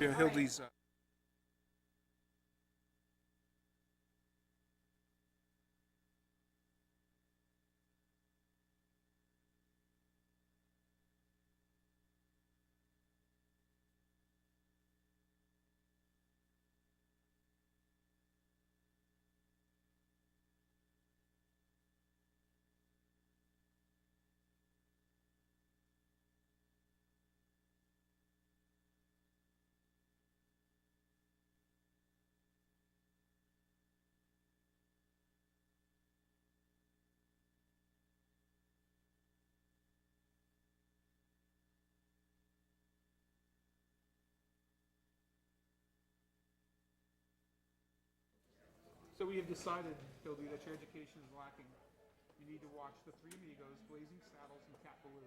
Hildy's. So we have decided, Hildy, that your education is lacking. You need to watch The Three Amigos, Blazing Saddles, and Cat Baloo.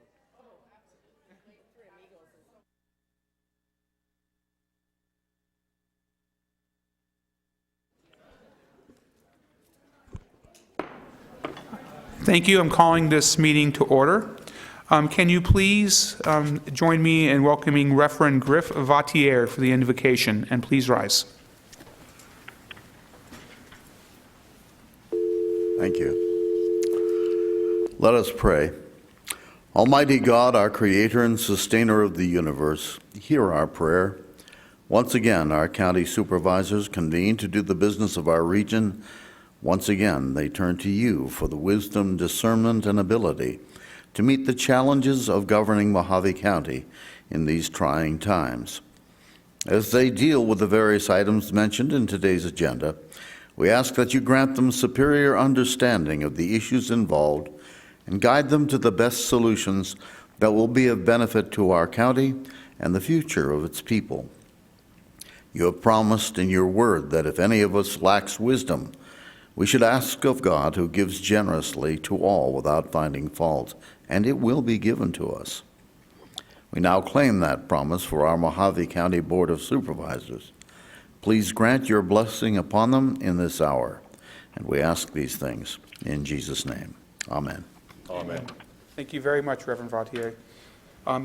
Thank you. I'm calling this meeting to order. Can you please join me in welcoming Reverend Griff Vautier for the invocation, and please rise. Thank you. Let us pray. Almighty God, our creator and sustainer of the universe, hear our prayer. Once again, our county supervisors convene to do the business of our region. Once again, they turn to you for the wisdom, discernment, and ability to meet the challenges of governing Mohave County in these trying times. As they deal with the various items mentioned in today's agenda, we ask that you grant them superior understanding of the issues involved and guide them to the best solutions that will be of benefit to our county and the future of its people. You have promised in your word that if any of us lacks wisdom, we should ask of God, who gives generously to all without finding fault, and it will be given to us. We now claim that promise for our Mohave County Board of Supervisors. Please grant your blessing upon them in this hour. And we ask these things in Jesus' name. Amen. Amen. Thank you very much, Reverend Vautier.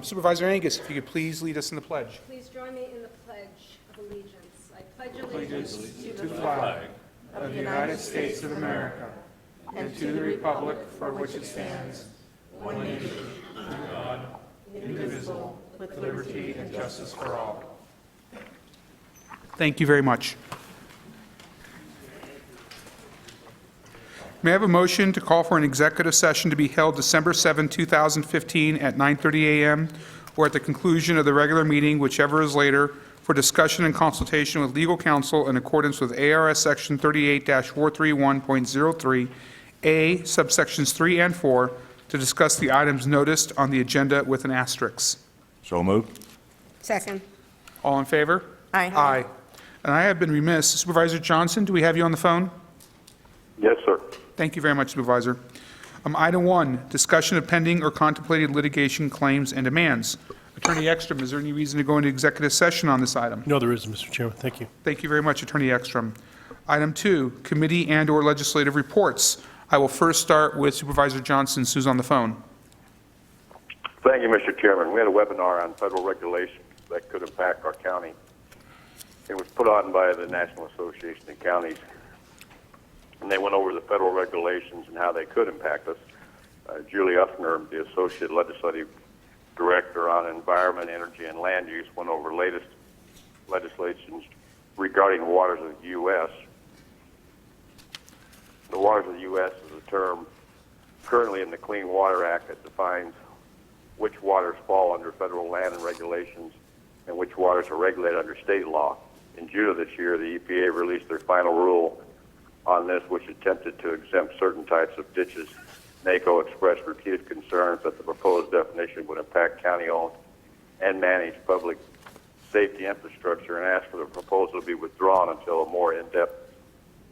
Supervisor Angus, if you could please lead us in the pledge. Please join me in the Pledge of Allegiance. I pledge allegiance To the flag of the United States of America and to the republic for which it stands, one nation, under God, indivisible, with liberty and justice for all. Thank you very much. May I have a motion to call for an executive session to be held December 7, 2015 at 9:30 a.m. or at the conclusion of the regular meeting, whichever is later, for discussion and consultation with legal counsel in accordance with ARS Section 38-431.03, A, subsections 3 and 4, to discuss the items noticed on the agenda with an asterisk. So moved. Second. All in favor? Aye. Aye. And I have been remiss. Supervisor Johnson, do we have you on the phone? Yes, sir. Thank you very much, Supervisor. Item 1, discussion of pending or contemplated litigation claims and demands. Attorney Ekstrom, is there any reason to go into executive session on this item? No, there isn't, Mr. Chairman. Thank you. Thank you very much, Attorney Ekstrom. Item 2, committee and/or legislative reports. I will first start with Supervisor Johnson, who's on the phone. Thank you, Mr. Chairman. We had a webinar on federal regulations that could impact our county. It was put on by the National Association of Counties, and they went over the federal regulations and how they could impact us. Julie Uffner, the Associate Legislative Director on Environment, Energy, and Land Use, went over latest legislations regarding waters of the U.S. The waters of the U.S. is a term currently in the Clean Water Act that defines which waters fall under federal land and regulations and which waters are regulated under state law. In June of this year, the EPA released their final rule on this, which attempted to exempt certain types of ditches. NACO expressed repeated concerns that the proposed definition would impact county-owned and managed public safety infrastructure and asked for the proposal to be withdrawn until a more in-depth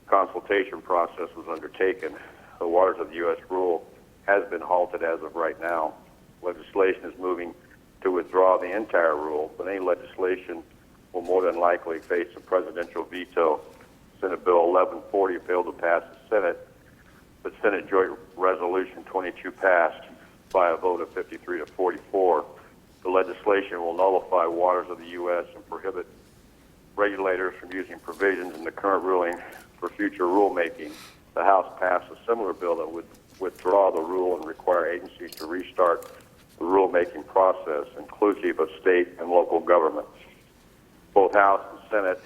consultation process was undertaken. The waters of the U.S. rule has been halted as of right now. Legislation is moving to withdraw the entire rule, but any legislation will more than likely face a presidential veto. Senate Bill 1140 failed to pass the Senate, but Senate Joint Resolution 22 passed by a vote of 53 to 44. The legislation will nullify waters of the U.S. and prohibit regulators from using provisions in the current ruling for future rulemaking. The House passed a similar bill that would withdraw the rule and require agencies to restart the rulemaking process, inclusive of state and local governments. Both House and Senate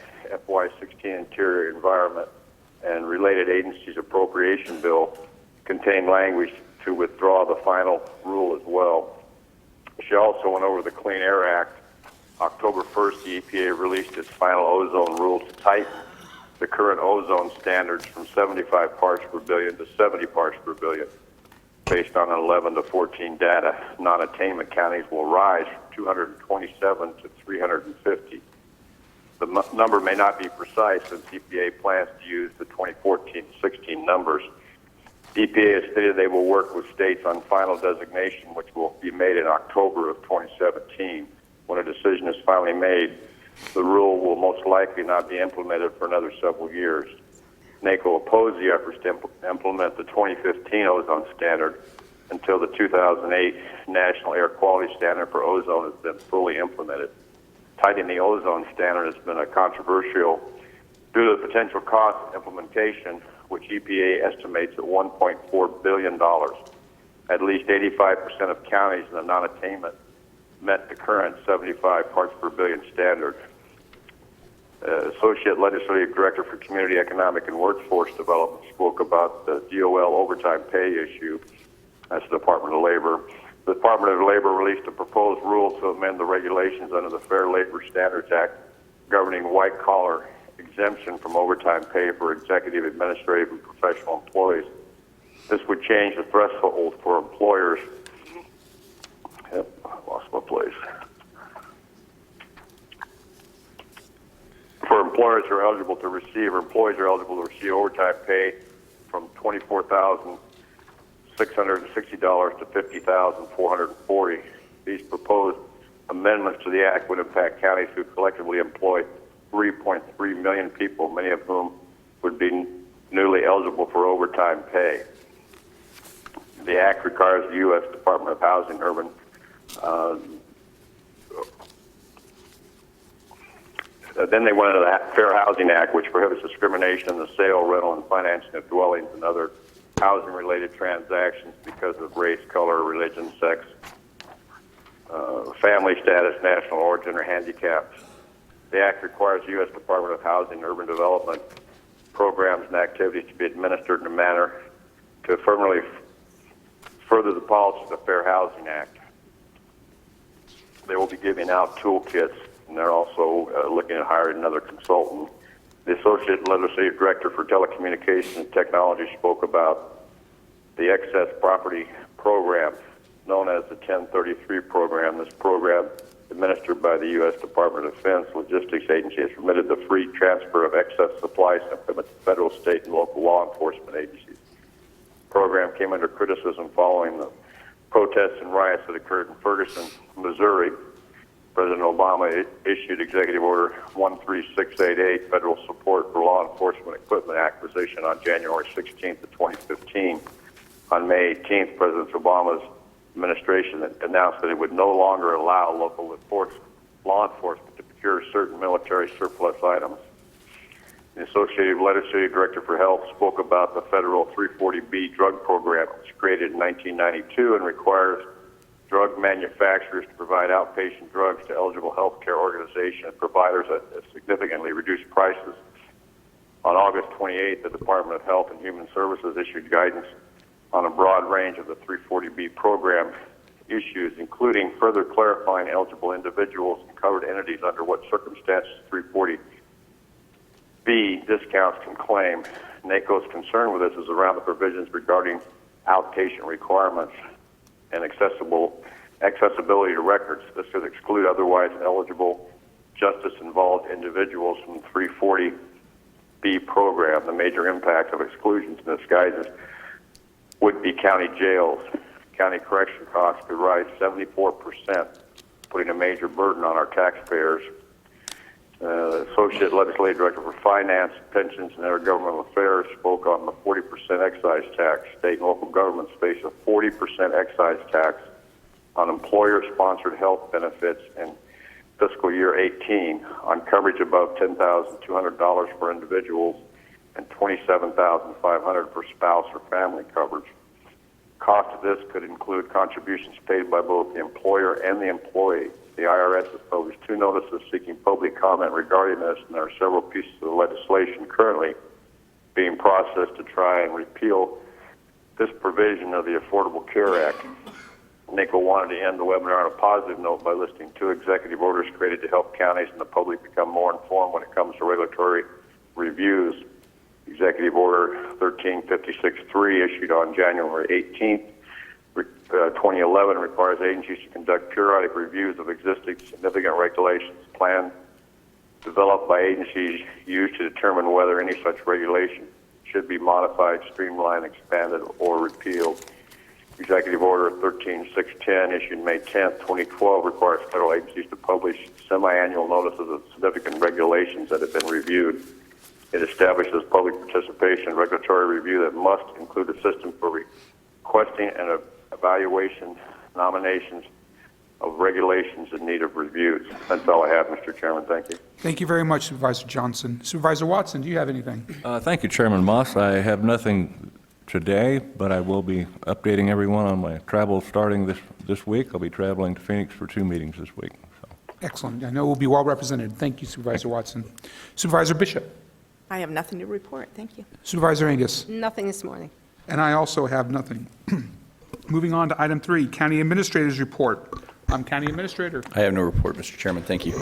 FY16 Interior Environment and related agencies appropriation bill contain language to withdraw the final rule as well. She also went over the Clean Air Act. October 1st, the EPA released its final ozone rule to tighten the current ozone standards from 75 parts per billion to 70 parts per billion. Based on 11 to 14 data, non-attainment counties will rise from 227 to 350. The number may not be precise since EPA plans to use the 2014-16 numbers. EPA has stated they will work with states on final designation, which will be made in October of 2017. When a decision is finally made, the rule will most likely not be implemented for another several years. NACO opposed the efforts to implement the 2015 ozone standard until the 2008 National Air Quality Standard for ozone has been fully implemented. Tightening the ozone standard has been a controversial due to the potential cost of implementation, which EPA estimates at $1.4 billion. At least 85% of counties in the non-attainment met the current 75 parts per billion standard. Associate Legislative Director for Community Economic and Workforce Development spoke about the DOL overtime pay issue. That's the Department of Labor. The Department of Labor released a proposed rule to amend the regulations under the Fair Labor Standards Act governing white-collar exemption from overtime pay for executive, administrative, and professional employees. This would change the threshold for employers. Yep, I lost my place. For employers who are eligible to receive, or employees who are eligible to receive overtime pay from $24,660 to $50,440. These proposed amendments to the Act would impact counties who collectively employ 3.3 million people, many of whom would be newly eligible for overtime pay. The Act requires the U.S. Department of Housing and Urban Then they went into the Fair Housing Act, which prohibits discrimination in the sale, rental, and financing of dwellings and other housing-related transactions because of race, color, religion, sex, family status, national origin, or handicap. The Act requires the U.S. Department of Housing and Urban Development programs and activities to be administered in a manner to affirmatively further the policy of the Fair Housing Act. They will be giving out toolkits, and they're also looking at hiring another consultant. The Associate Legislative Director for Telecommunications and Technology spoke about the excess property program known as the 1033 program. This program, administered by the U.S. Department of Defense Logistics Agency, has permitted the free transfer of excess supplies and equipment to federal, state, and local law enforcement agencies. The program came under criticism following the protests and riots that occurred in Ferguson, Missouri. President Obama issued Executive Order 13688, Federal Support for Law Enforcement Equipment Acquisition, on January 16th of 2015. On May 18th, President Obama's administration announced that it would no longer allow local law enforcement to procure certain military surplus items. The Associated Legislative Director for Health spoke about the federal 340B drug program, which was created in 1992 and requires drug manufacturers to provide outpatient drugs to eligible healthcare organizations and providers at significantly reduced prices. On August 28th, the Department of Health and Human Services issued guidance on a broad range of the 340B program issues, including further clarifying eligible individuals and covered entities under what circumstances 340B discounts can claim. NACO's concern with this is around the provisions regarding outpatient requirements and accessibility to records. This could exclude otherwise eligible justice-involved individuals from the 340B program. The major impact of exclusions in this guidance would be county jails. County correction costs could rise 74%, putting a major burden on our taxpayers. Associate Legislative Director for Finance, Pensions, and Intergovernmental Affairs spoke on the 40% excise tax. State and local governments face a 40% excise tax on employer-sponsored health benefits in fiscal year 18 on coverage above $10,200 for individuals and $27,500 for spouse or family coverage. Cost of this could include contributions paid by both the employer and the employee. The IRS has published 2 notices seeking public comment regarding this, and there are several pieces of legislation currently being processed to try and repeal this provision of the Affordable Care Act. NACO wanted to end the webinar on a positive note by listing 2 executive orders created to help counties and the public become more informed when it comes to regulatory reviews. Executive Order 1356-3, issued on January 18th, 2011, requires agencies to conduct periodic reviews of existing significant regulations. Plans developed by agencies used to determine whether any such regulation should be modified, streamlined, expanded, or repealed. Executive Order 13610, issued May 10th, 2012, requires federal agencies to publish semi-annual notices of significant regulations that have been reviewed. It establishes public participation in regulatory review that must include a system for requesting and evaluation nominations of regulations in need of reviews. That's all I have, Mr. Chairman. Thank you. Thank you very much, Supervisor Johnson. Supervisor Watson, do you have anything? Thank you, Chairman Moss. I have nothing today, but I will be updating everyone on my travel starting this week. I'll be traveling to Phoenix for 2 meetings this week. So. Excellent. I know we'll be well represented. Thank you, Supervisor Watson. Supervisor Bishop. I have nothing to report. Thank you. Supervisor Angus. Nothing this morning. And I also have nothing. Moving on to item 3, County Administrator's Report. I'm County Administrator. I have no report, Mr. Chairman. Thank you.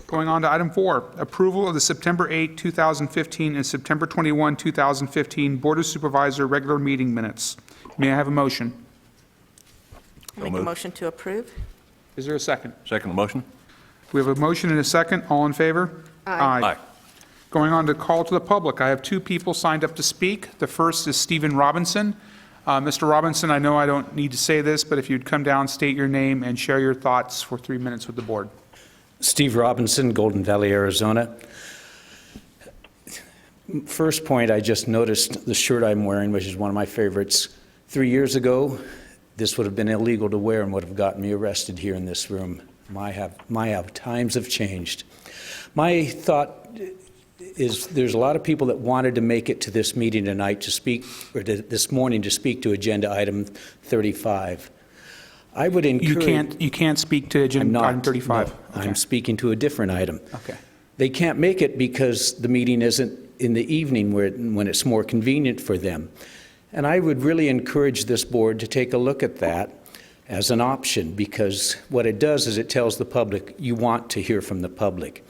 Going on to item 4, approval of the September 8, 2015 and September 21, 2015 Board of Supervisor regular meeting minutes. May I have a motion? I make a motion to approve. Is there a second? Second motion? We have a motion and a second. All in favor? Aye. Going on to call to the public, I have 2 people signed up to speak. The first is Stephen Robinson. Mr. Robinson, I know I don't need to say this, but if you'd come down, state your name, and share your thoughts for 3 minutes with the board. Steve Robinson, Golden Valley, Arizona. First point, I just noticed the shirt I'm wearing, which is one of my favorites. 3 years ago, this would have been illegal to wear and would have gotten me arrested here in this room. Times have changed. My thought is there's a lot of people that wanted to make it to this meeting tonight to speak, or this morning to speak to agenda item 35. I would encourage... You can't speak to agenda item 35. No, I'm speaking to a different item. Okay. They can't make it because the meeting isn't in the evening when it's more convenient for them. And I would really encourage this board to take a look at that as an option, because what it does is it tells the public you want to hear from the public.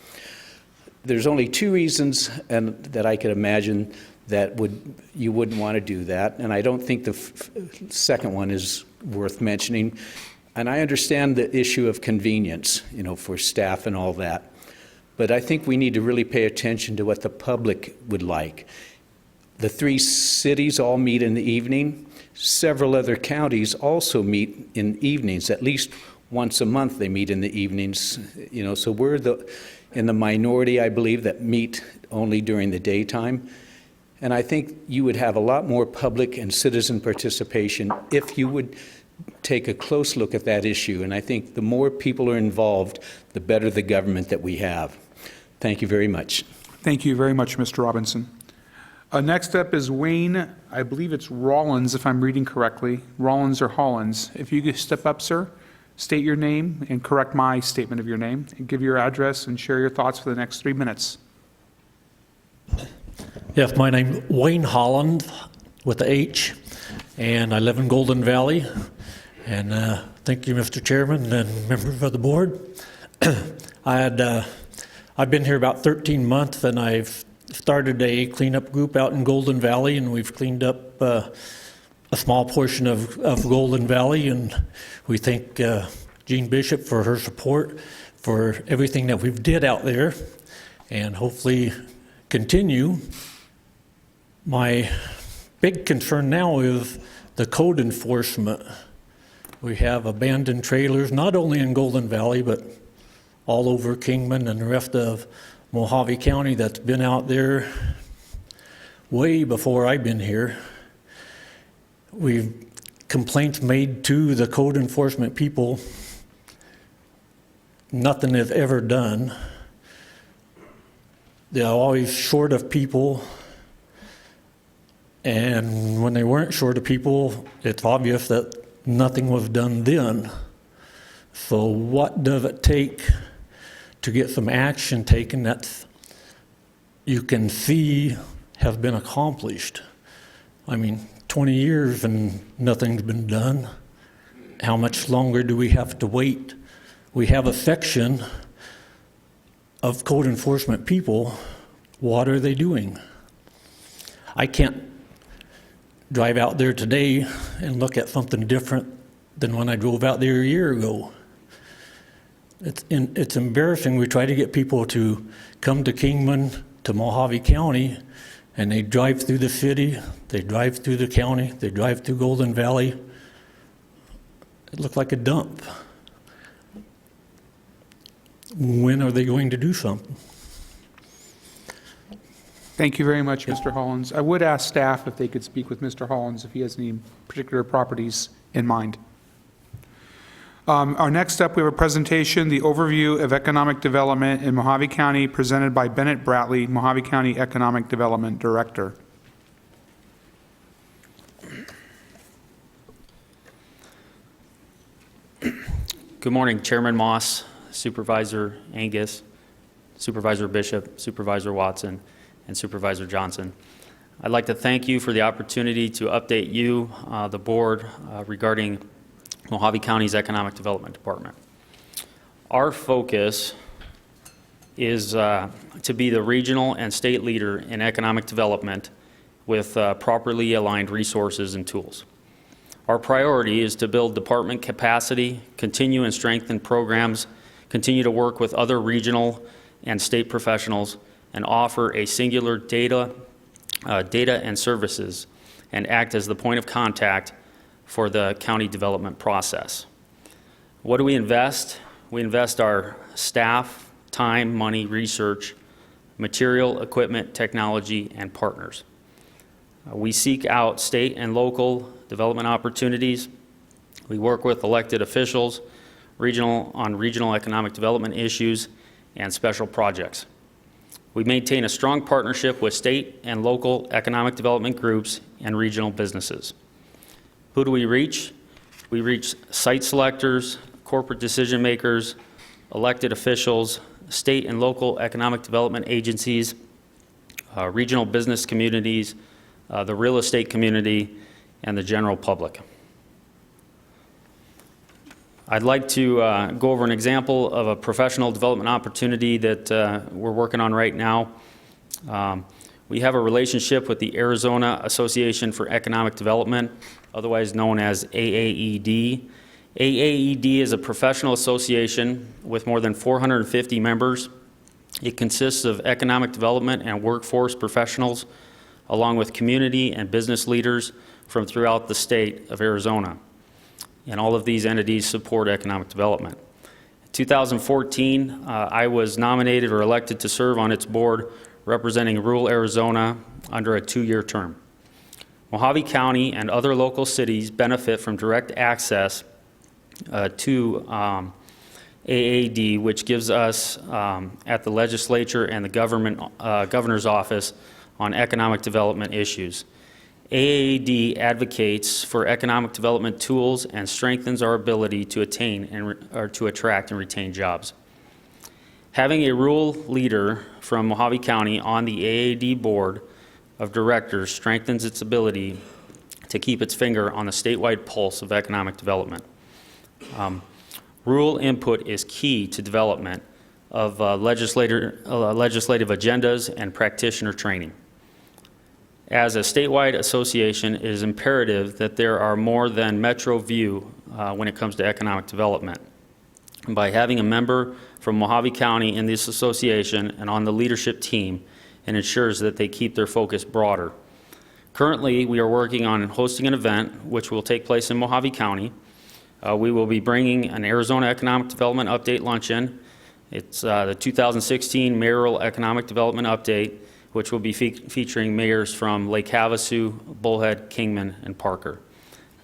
There's only 2 reasons that I could imagine that you wouldn't want to do that, and I don't think the second one is worth mentioning. And I understand the issue of convenience, for staff and all that, but I think we need to really pay attention to what the public would like. The 3 cities all meet in the evening. Several other counties also meet in evenings. At least once a month they meet in the evenings. So we're in the minority, I believe, that meet only during the daytime. And I think you would have a lot more public and citizen participation if you would take a close look at that issue. And I think the more people are involved, the better the government that we have. Thank you very much. Thank you very much, Mr. Robinson. Next up is Wayne, I believe it's Rollins, if I'm reading correctly. Rollins or Hollins. If you could step up, sir, state your name and correct my statement of your name, and give your address and share your thoughts for the next 3 minutes. Yes, my name Wayne Holland with the H, and I live in Golden Valley. And thank you, Mr. Chairman and members of the board. I've been here about 13 months, and I've started a cleanup group out in Golden Valley, and we've cleaned up a small portion of Golden Valley, and we thank Jean Bishop for her support for everything that we've did out there, and hopefully continue. My big concern now is the code enforcement. We have abandoned trailers, not only in Golden Valley, but all over Kingman and the rest of Mohave County that's been out there way before I've been here. We've complaints made to the code enforcement people nothing is ever done. They're always short of people. And when they weren't short of people, it's obvious that nothing was done then. So what does it take to get some action taken that you can see has been accomplished? I mean, 20 years and nothing's been done. How much longer do we have to wait? We have a section of code enforcement people. What are they doing? I can't drive out there today and look at something different than when I drove out there a year ago. It's embarrassing. We try to get people to come to Kingman, to Mohave County, and they drive through the city, they drive through the county, they drive through Golden Valley. It looked like a dump. When are they going to do something? Thank you very much, Mr. Hollins. I would ask staff if they could speak with Mr. Hollins if he has any particular properties in mind. Our next up, we have a presentation, the overview of economic development in Mohave County, presented by Bennett Bratley, Mohave County Economic Development Director. Good morning, Chairman Moss, Supervisor Angus, Supervisor Bishop, Supervisor Watson, and Supervisor Johnson. I'd like to thank you for the opportunity to update you, the board, regarding Mohave County's Economic Development Department. Our focus is to be the regional and state leader in economic development with properly aligned resources and tools. Our priority is to build department capacity, continue and strengthen programs, continue to work with other regional and state professionals, and offer a singular data and services, and act as the point of contact for the county development process. What do we invest? We invest our staff, time, money, research, material, equipment, technology, and partners. We seek out state and local development opportunities. We work with elected officials on regional economic development issues and special projects. We maintain a strong partnership with state and local economic development groups and regional businesses. Who do we reach? We reach site selectors, corporate decision makers, elected officials, state and local economic development agencies, regional business communities, the real estate community, and the general public. I'd like to go over an example of a professional development opportunity that we're working on right now. We have a relationship with the Arizona Association for Economic Development, otherwise known as AAED. AAED is a professional association with more than 450 members. It consists of economic development and workforce professionals, along with community and business leaders from throughout the state of Arizona. And all of these entities support economic development. In 2014, I was nominated or elected to serve on its board representing rural Arizona under a 2-year term. Mohave County and other local cities benefit from direct access to AAD, which gives us at the legislature and the governor's office on economic development issues. AAD advocates for economic development tools and strengthens our ability to to attract and retain jobs. Having a rural leader from Mohave County on the AAD board of directors strengthens its ability to keep its finger on the statewide pulse of economic development. Rural input is key to development of legislative agendas and practitioner training. As a statewide association, it is imperative that there are more than metro view when it comes to economic development. And by having a member from Mohave County in this association and on the leadership team, it ensures that they keep their focus broader. Currently, we are working on hosting an event which will take place in Mohave County. We will be bringing an Arizona Economic Development Update Luncheon. It's the 2016 Mayoral Economic Development Update, which will be featuring mayors from Lake Havasu, Bullhead, Kingman, and Parker.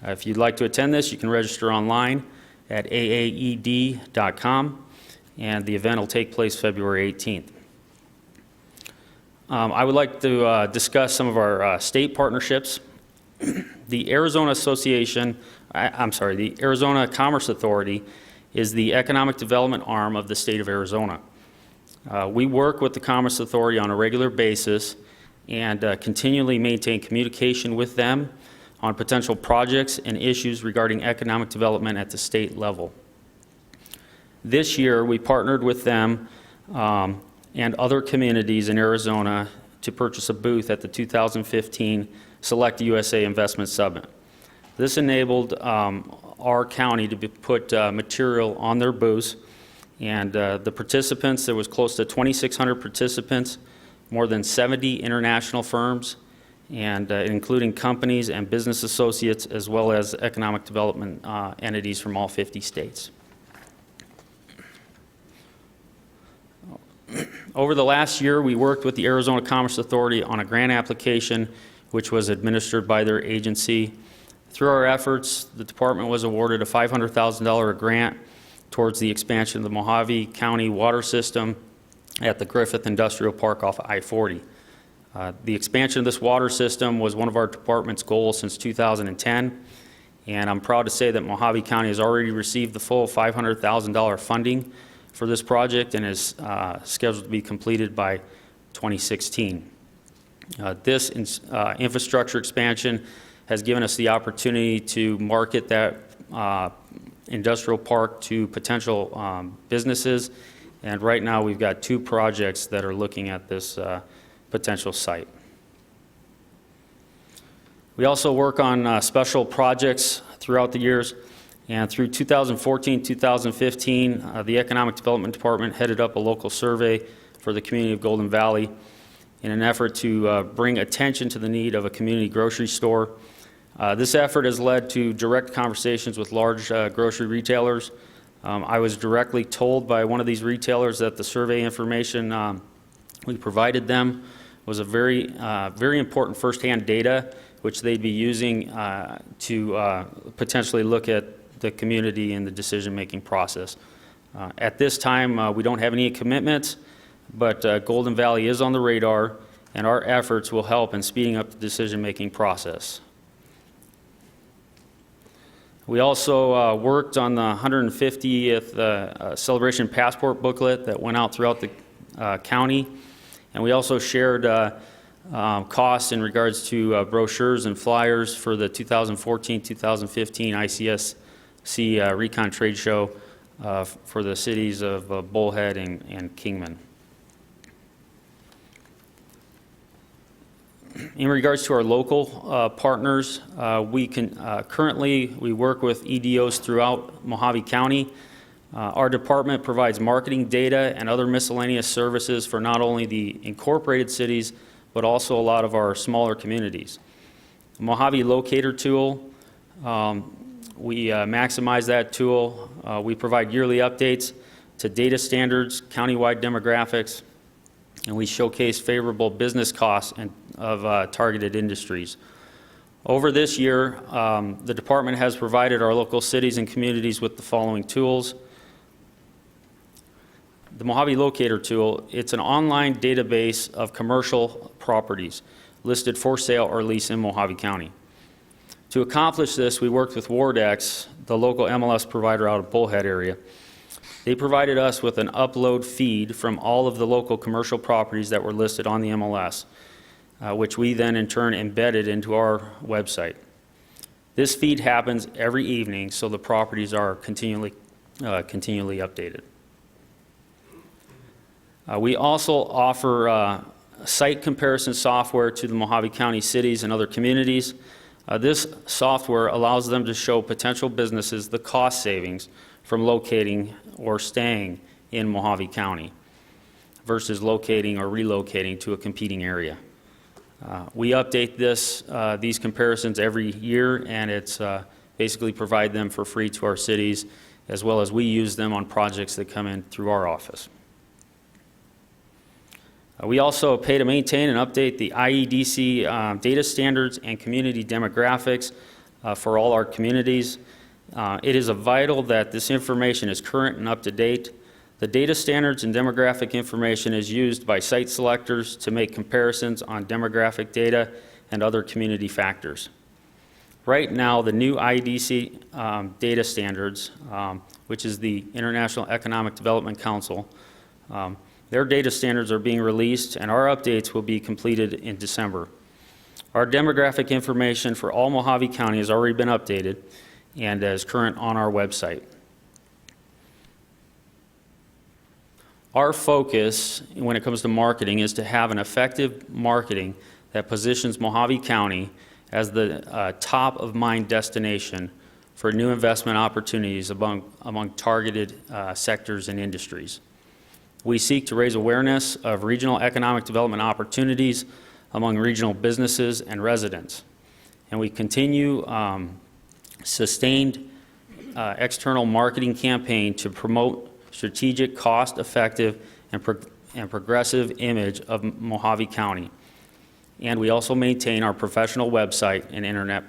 If you'd like to attend this, you can register online at aaed.com. and the event will take place February 18th. I would like to discuss some of our state partnerships. The Arizona the Arizona Commerce Authority is the economic development arm of the state of Arizona. We work with the Commerce Authority on a regular basis and continually maintain communication with them on potential projects and issues regarding economic development at the state level. This year, we partnered with them and other communities in Arizona to purchase a booth at the 2015 Select USA Investment Summit. This enabled our county to put material on their booths, and the participants, there was close to 2,600 participants, more than 70 international firms, and including companies and business associates, as well as economic development entities from all 50 states. Over the last year, we worked with the Arizona Commerce Authority on a grant application which was administered by their agency. Through our efforts, the department was awarded a $500,000 grant towards the expansion of the Mohave County water system at the Griffith Industrial Park off I-40. The expansion of this water system was one of our department's goals since 2010, and I'm proud to say that Mohave County has already received the full $500,000 funding for this project and is scheduled to be completed by 2016. This infrastructure expansion has given us the opportunity to market that industrial park to potential businesses, and right now we've got 2 projects that are looking at this potential site. We also work on special projects throughout the years. And through 2014, 2015, the Economic Development Department headed up a local survey for the community of Golden Valley in an effort to bring attention to the need of a community grocery store. This effort has led to direct conversations with large grocery retailers. I was directly told by one of these retailers that the survey information we provided them was a very important firsthand data which they'd be using to potentially look at the community and the decision-making process. At this time, we don't have any commitments, but Golden Valley is on the radar, and our efforts will help in speeding up the decision-making process. We also worked on the 150th Celebration Passport booklet that went out throughout the county, and we also shared costs in regards to brochures and flyers for the 2014-2015 ICSC Recon Trade Show for the cities of Bullhead and Kingman. In regards to our local partners, we can currently we work with EDOs throughout Mohave County. Our department provides marketing data and other miscellaneous services for not only the incorporated cities, but also a lot of our smaller communities. The Mohave Locator tool, we maximize that tool. We provide yearly updates to data standards, countywide demographics, and we showcase favorable business costs of targeted industries. Over this year, the department has provided our local cities and communities with the following tools. The Mohave Locator tool, it's an online database of commercial properties listed for sale or lease in Mohave County. To accomplish this, we worked with Wardex, the local MLS provider out of Bullhead area. They provided us with an upload feed from all of the local commercial properties that were listed on the MLS, which we then in turn embedded into our website. This feed happens every evening, so the properties are continually updated. We also offer site comparison software to the Mohave County cities and other communities. This software allows them to show potential businesses the cost savings from locating or staying in Mohave County versus locating or relocating to a competing area. We update these comparisons every year, and it's basically provide them for free to our cities, as well as we use them on projects that come in through our office. We also pay to maintain and update the IEDC data standards and community demographics for all our communities. It is vital that this information is current and up to date. The data standards and demographic information is used by site selectors to make comparisons on demographic data and other community factors. Right now, the new IEDC data standards, which is the International Economic Development Council, their data standards are being released, and our updates will be completed in December. Our demographic information for all Mohave County has already been updated and is current on our website. Our focus when it comes to marketing is to have an effective marketing that positions Mohave County as the top-of-mind destination for new investment opportunities among targeted sectors and industries. We seek to raise awareness of regional economic development opportunities among regional businesses and residents. And we continue sustained external marketing campaign to promote strategic, cost-effective, and progressive image of Mohave County. And we also maintain our professional website and internet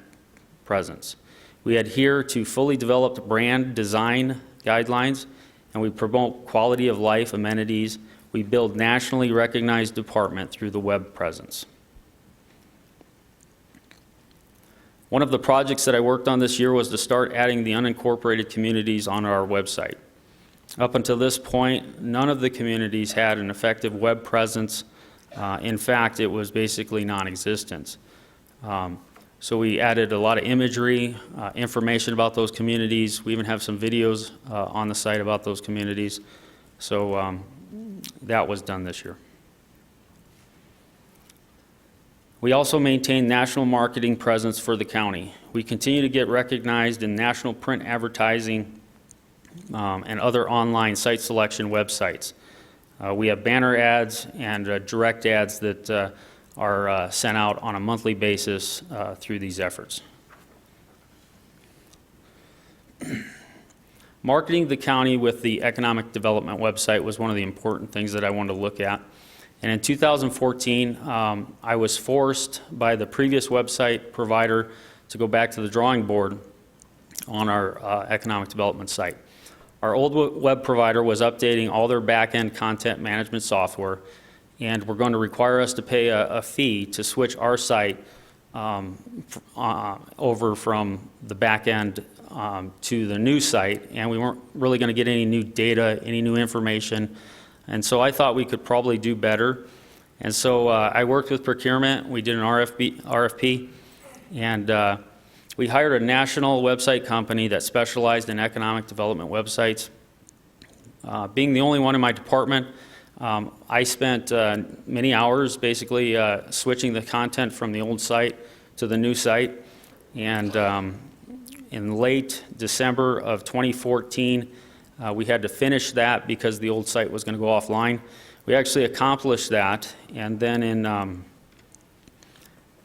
presence. We adhere to fully developed brand design guidelines, and we promote quality of life amenities. We build nationally recognized department through the web presence. One of the projects that I worked on this year was to start adding the unincorporated communities on our website. Up until this point, none of the communities had an effective web presence. In fact, it was basically non-existent. So we added a lot of imagery, information about those communities. We even have some videos on the site about those communities. So that was done this year. We also maintain national marketing presence for the county. We continue to get recognized in national print advertising and other online site selection websites. We have banner ads and direct ads that are sent out on a monthly basis through these efforts. Marketing the county with the economic development website was one of the important things that I wanted to look at. And in 2014, I was forced by the previous website provider to go back to the drawing board on our economic development site. Our old web provider was updating all their back-end content management software, and were going to require us to pay a fee to switch our site over from the back-end to the new site, and we weren't really going to get any new data, any new information, and so I thought we could probably do better. And so I worked with procurement. We did an RFP, and we hired a national website company that specialized in economic development websites. Being the only one in my department, I spent many hours basically switching the content from the old site to the new site. And in late December of 2014, we had to finish that because the old site was going to go offline. We actually accomplished that, and then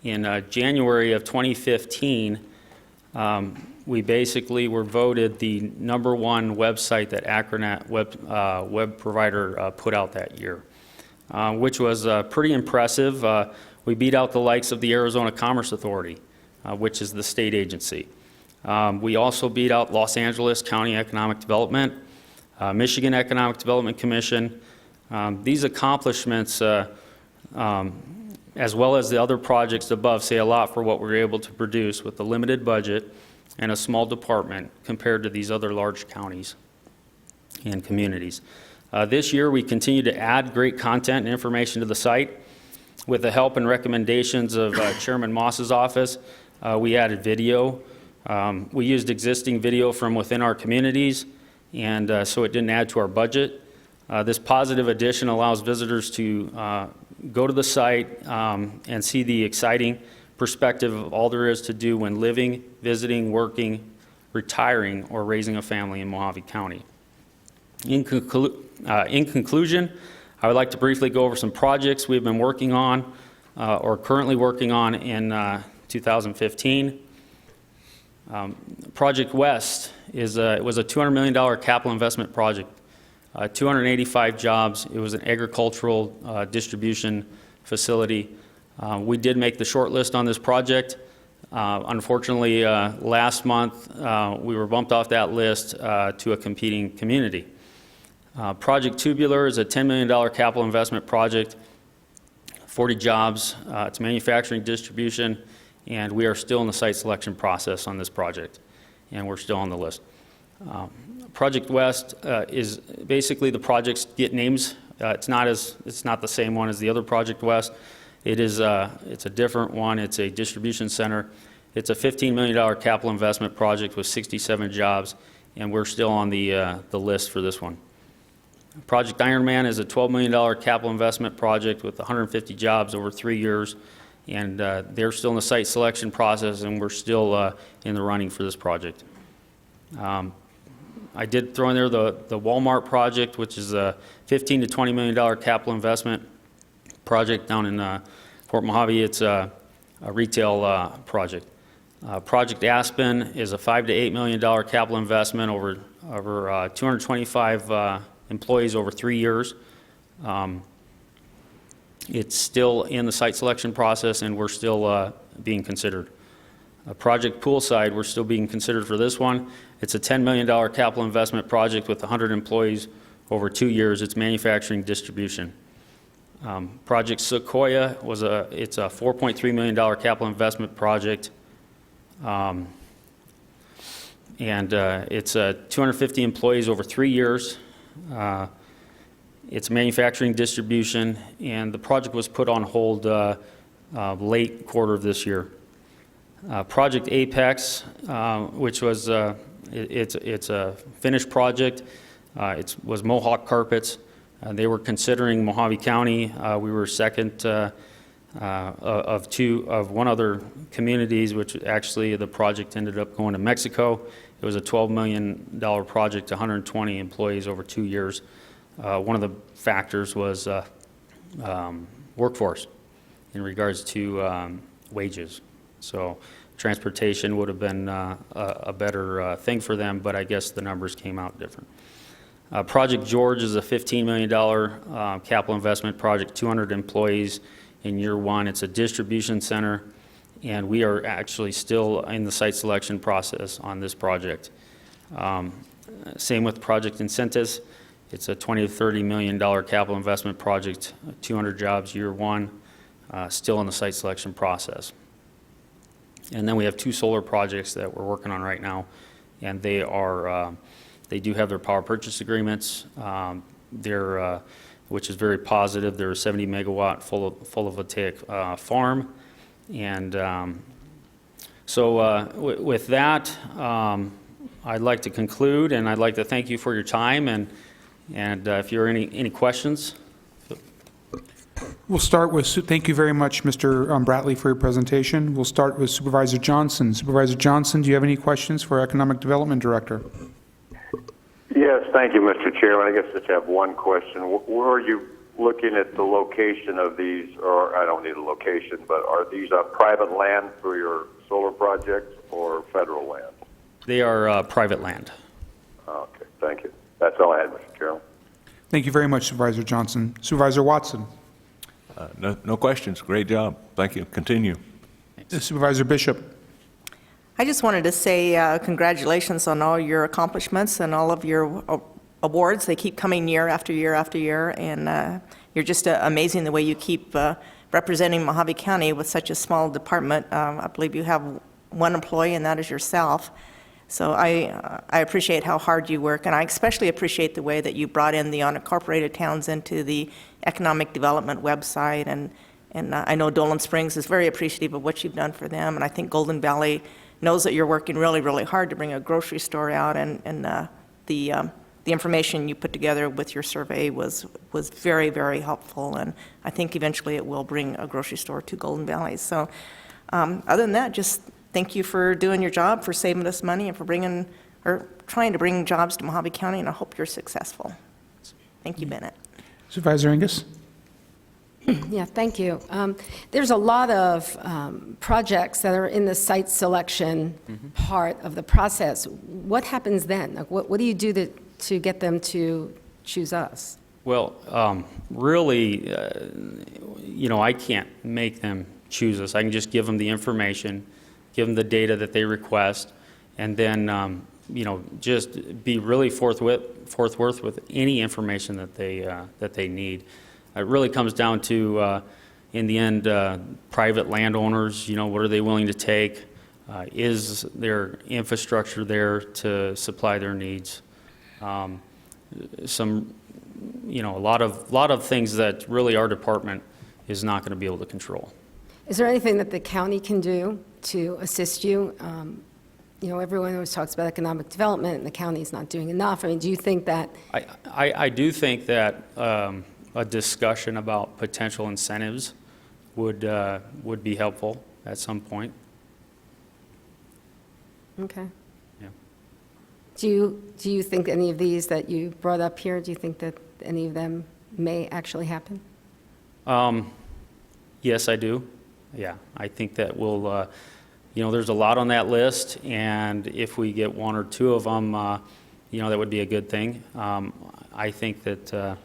in January of 2015, we basically were voted the #1 website that Acronet web provider put out that year, which was pretty impressive. We beat out the likes of the Arizona Commerce Authority, which is the state agency. We also beat out Los Angeles County Economic Development, Michigan Economic Development Commission. These accomplishments, as well as the other projects above, say a lot for what we're able to produce with a limited budget and a small department compared to these other large counties and communities. This year, we continue to add great content and information to the site. With the help and recommendations of Chairman Moss's office, we added video. We used existing video from within our communities, and so it didn't add to our budget. This positive addition allows visitors to go to the site and see the exciting perspective of all there is to do when living, visiting, working, retiring, or raising a family in Mohave County. In conclusion, I would like to briefly go over some projects we've been working on or currently working on in 2015. Project West was a $200 million capital investment project. 285 jobs. It was an agricultural distribution facility. We did make the short list on this project. Unfortunately, last month we were bumped off that list to a competing community. Project Tubular is a $10 million capital investment project, 40 jobs. It's manufacturing, distribution, and we are still in the site selection process on this project, and we're still on the list. Project West is basically the projects get names. It's not the same one as the other Project West. It's a different one. It's a distribution center. It's a $15 million capital investment project with 67 jobs, and we're still on the list for this one. Project Ironman is a $12 million capital investment project with 150 jobs over 3 years, and they're still in the site selection process, and we're still in the running for this project. I did throw in there the Walmart project, which is a $15 to $20 million capital investment project down in Fort Mohave. It's a retail project. Project Aspen is a $5 to $8 million capital investment over 225 employees over 3 years. It's still in the site selection process, and we're still being considered. Project Poolside, we're still being considered for this one. It's a $10 million capital investment project with 100 employees over 2 years. It's manufacturing distribution. Project Sequoia it's a $4.3 million capital investment project, and it's 250 employees over 3 years. It's manufacturing distribution, and the project was put on hold late quarter of this year. Project Apex, which was it's a finished project. It was Mohawk Carpets. They were considering Mohave County. We were second of one other communities, which actually the project ended up going to Mexico. It was a $12 million project, 120 employees over 2 years. One of the factors was workforce in regards to wages. So transportation would have been a better thing for them, but I guess the numbers came out different. Project George is a $15 million capital investment project, 200 employees in year one. It's a distribution center, and we are actually still in the site selection process on this project. Same with Project Incentives. It's a $20 to $30 million capital investment project, 200 jobs year one, still in the site selection process. And then we have 2 solar projects that we're working on right now, and they do have their power purchase agreements, which is very positive. They're a 70 megawatt photovoltaic farm. And with that, I'd like to conclude, and I'd like to thank you for your time, and if there are any questions. We'll start with, thank you very much, Mr. Bratley, for your presentation. We'll start with Supervisor Johnson. Supervisor Johnson, do you have any questions for Economic Development Director? Yes, thank you, Mr. Chairman. I guess I just have one question. Where are you looking at the location of these, or I don't need a location, but are these on private land for your solar projects or federal land? They are private land. Okay, thank you. That's all I had, Mr. Chairman. Thank you very much, Supervisor Johnson. Supervisor Watson. No questions. Great job. Thank you. Continue. Supervisor Bishop. I just wanted to say congratulations on all your accomplishments and all of your awards. They keep coming year after year after year, and you're just amazing the way you keep representing Mohave County with such a small department. I believe you have one employee, and that is yourself. So I appreciate how hard you work, and I especially appreciate the way that you brought in the unincorporated towns into the economic development website, and I know Dolan Springs is very appreciative of what you've done for them, and I think Golden Valley knows that you're working really, really hard to bring a grocery store out, and the information you put together with your survey was very, very helpful, and I think eventually it will bring a grocery store to Golden Valley. So other than that, just thank you for doing your job, for saving us money, and for trying to bring jobs to Mohave County, and I hope you're successful. Thank you, Bennett. Supervisor Angus. Yeah, thank you. There's a lot of projects that are in the site selection part of the process. What happens then? Like, what do you do to get them to choose us? Well, really, I can't make them choose us. I can just give them the information, give them the data that they request, and then, just be really forthwith with any information that they need. It really comes down to, in the end, private landowners, what are they willing to take? Is there infrastructure there to supply their needs? A lot of things that really our department is not going to be able to control. Is there anything that the county can do to assist you? Everyone always talks about economic development, and the county's not doing enough. I mean, do you think that? I do think that a discussion about potential incentives would be helpful at some point. Okay. Yeah. Do you think any of these that you brought up here, do you think that any of them may actually happen? Yes, I do. Yeah, I think that we'll, there's a lot on that list, and if we get one or two of them, that would be a good thing. I think that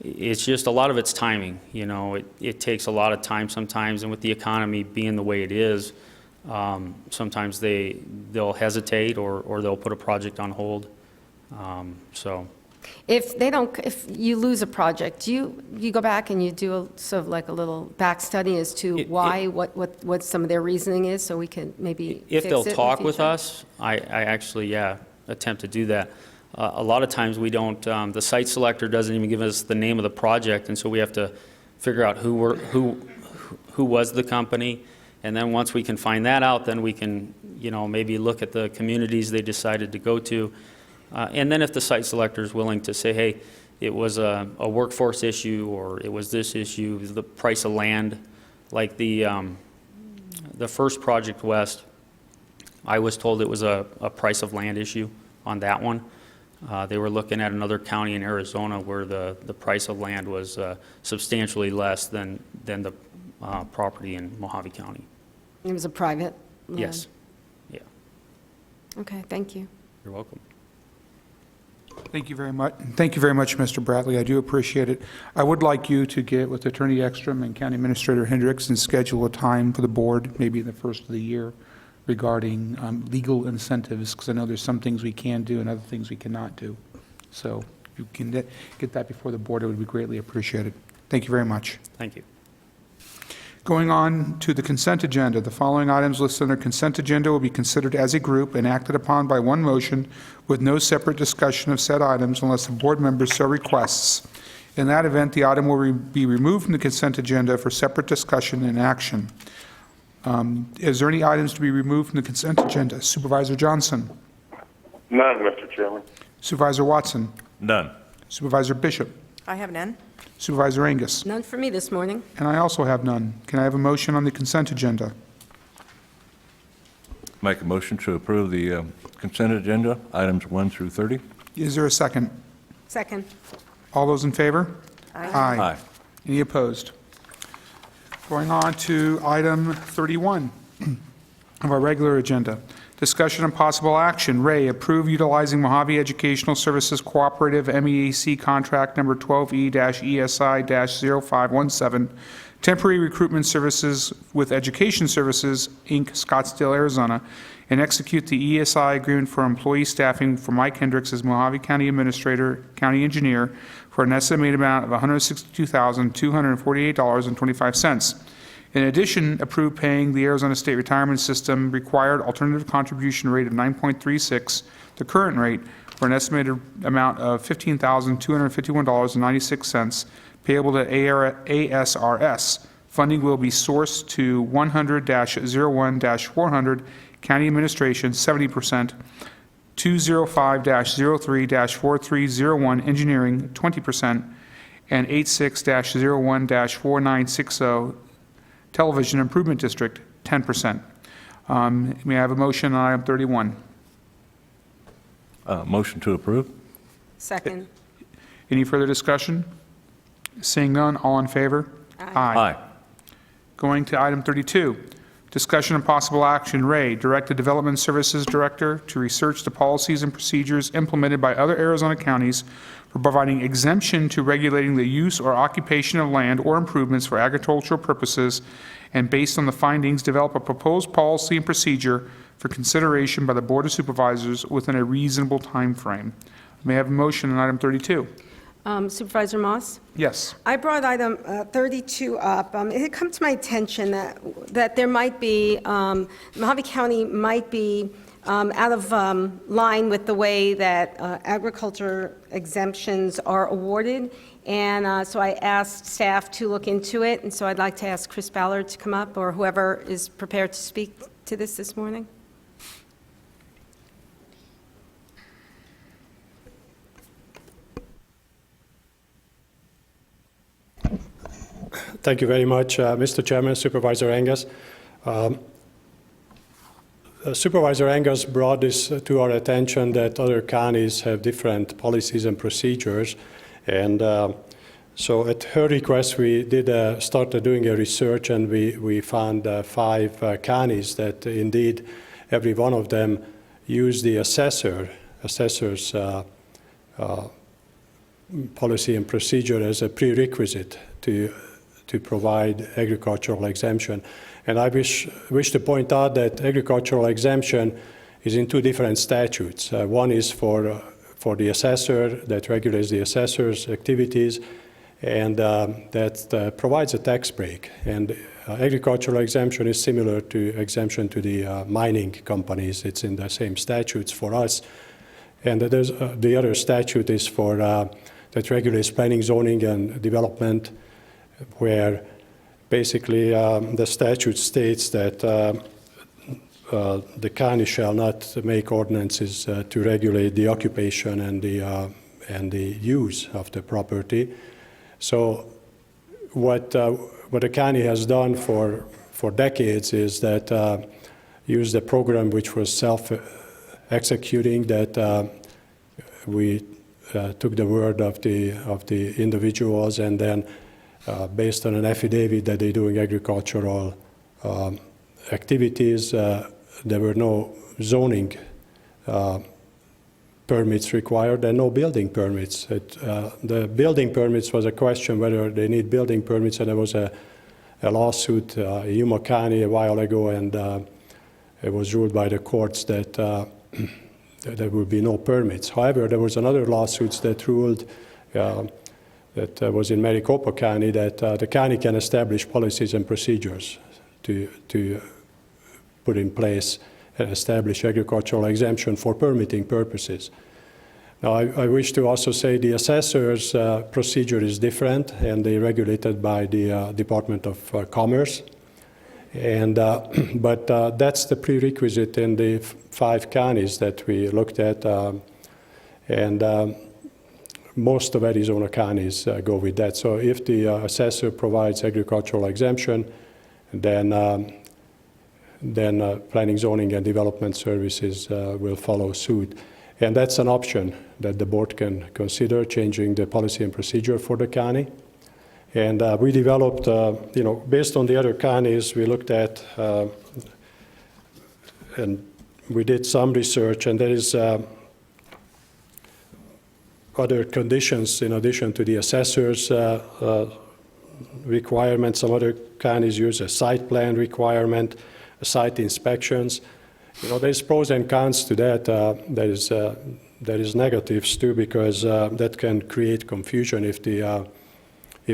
it's just a lot of it's timing. It takes a lot of time sometimes, and with the economy being the way it is, sometimes they'll hesitate or they'll put a project on hold. If you lose a project, do you go back and you do sort of like a little back study as to why, what some of their reasoning is, so we can maybe If fix it they'll in the talk with future? us, I actually, attempt to do that. A lot of times we don't, the site selector doesn't even give us the name of the project, and so we have to figure out who was the company, and then once we can find that out, then we can, maybe look at the communities they decided to go to. And then if the site selector is willing to say, hey, it was a workforce issue, or it was this issue, the price of land, like the first Project West, I was told it was a price of land issue on that one. They were looking at another county in Arizona where the price of land was substantially less than the property in Mohave County. It was a private land? Yes. Yeah. Okay, thank you. You're welcome. Thank you very much. Thank you very much, Mr. Bradley. I do appreciate it. I would like you to get with Attorney Ekstrom and County Administrator Hendricks and schedule a time for the board, maybe in the first of the year, regarding legal incentives, because I know there's some things we can do and other things we cannot do. So if you can get that before the board, it would be greatly appreciated. Thank you very much. Thank you. Going on to the consent agenda, the following items listed under consent agenda will be considered as a group and acted upon by one motion with no separate discussion of said items unless the board member so requests. In that event, the item will be removed from the consent agenda for separate discussion and action. Is there any items to be removed from the consent agenda? Supervisor Johnson? None, Mr. Chairman. Supervisor Watson? None. Supervisor Bishop? I have none. Supervisor Angus? None for me this morning. And I also have none. Can I have a motion on the consent agenda? Make a motion to approve the consent agenda, items 1 through 30. Is there a second? Second. All those in favor? Aye. Any opposed? Going on to item 31 of our regular agenda. Discussion and possible action. Ray, approve utilizing Mohave Educational Services Cooperative MEAC contract number 12E-ESI-0517, temporary recruitment services with Education Services, Inc., Scottsdale, Arizona, and execute the ESI agreement for employee staffing for Mike Hendricks as Mohave County Administrator, County Engineer, for an estimated amount of $162,248.25. In addition, approve paying the Arizona State Retirement System required alternative contribution rate of 9.36, the current rate, for an estimated amount of $15,251.96, payable to ASRS. Funding will be sourced to 100-01-400, County Administration, 70%, 205-03-4301, Engineering, 20%, and 86-01-4960, Television Improvement District, 10%. May I have a motion on item 31? Motion to approve. Second. Any further discussion? Seeing none, all in favor? Aye. Going to item 32, discussion and possible action. Ray, direct the Development Services Director to research the policies and procedures implemented by other Arizona counties for providing exemption to regulating the use or occupation of land or improvements for agricultural purposes, and based on the findings, develop a proposed policy and procedure for consideration by the Board of Supervisors within a reasonable time frame. May I have a motion on item 32? Supervisor Moss? Yes. I brought item 32 up. It had come to my attention that there might be, Mohave County might be out of line with the way that agriculture exemptions are awarded, and so I asked staff to look into it, and so I'd like to ask Chris Ballard to come up, or whoever is prepared to speak to this morning. Thank you very much, Mr. Chairman, Supervisor Angus. Supervisor Angus brought this to our attention that other counties have different policies and procedures. And so at her request, we started doing a research, and we found 5 counties that indeed every one of them use the assessor's policy and procedure as a prerequisite to provide agricultural exemption. And I wish to point out that agricultural exemption is in 2 different statutes. One is for the assessor, that regulates the assessor's activities, and that provides a tax break. And agricultural exemption is similar to exemption to the mining companies. It's in the same statutes for us. And there's, the other statute is for that regulates planning, zoning, and development, where basically the statute states that the county shall not make ordinances to regulate the occupation and the use of the property. So what the county has done for decades is that used a program which was self-executing, that we took the word of the individuals, and then based on an affidavit that they're doing agricultural activities, there were no zoning permits required and no building permits. The building permits was a question whether they need building permits, and there was a lawsuit in Yuma County a while ago, and it was ruled by the courts that there would be no permits. However, there was another lawsuit that ruled that was in Maricopa County, that the county can establish policies and procedures to put in place and establish agricultural exemption for permitting purposes. Now, I wish to also say the assessor's procedure is different, and they're regulated by the Department of Commerce. And, but that's the prerequisite in the 5 counties that we looked at, and most of Arizona counties go with that. So if the assessor provides agricultural exemption, then planning, zoning, and development services will follow suit. And that's an option that the board can consider, changing the policy and procedure for the county. And we developed, based on the other counties, we looked at, and we did some research, and there is other conditions in addition to the assessor's requirements. Some other counties use a site plan requirement, site inspections. There's pros and cons to that. There is negatives too, because that can create confusion if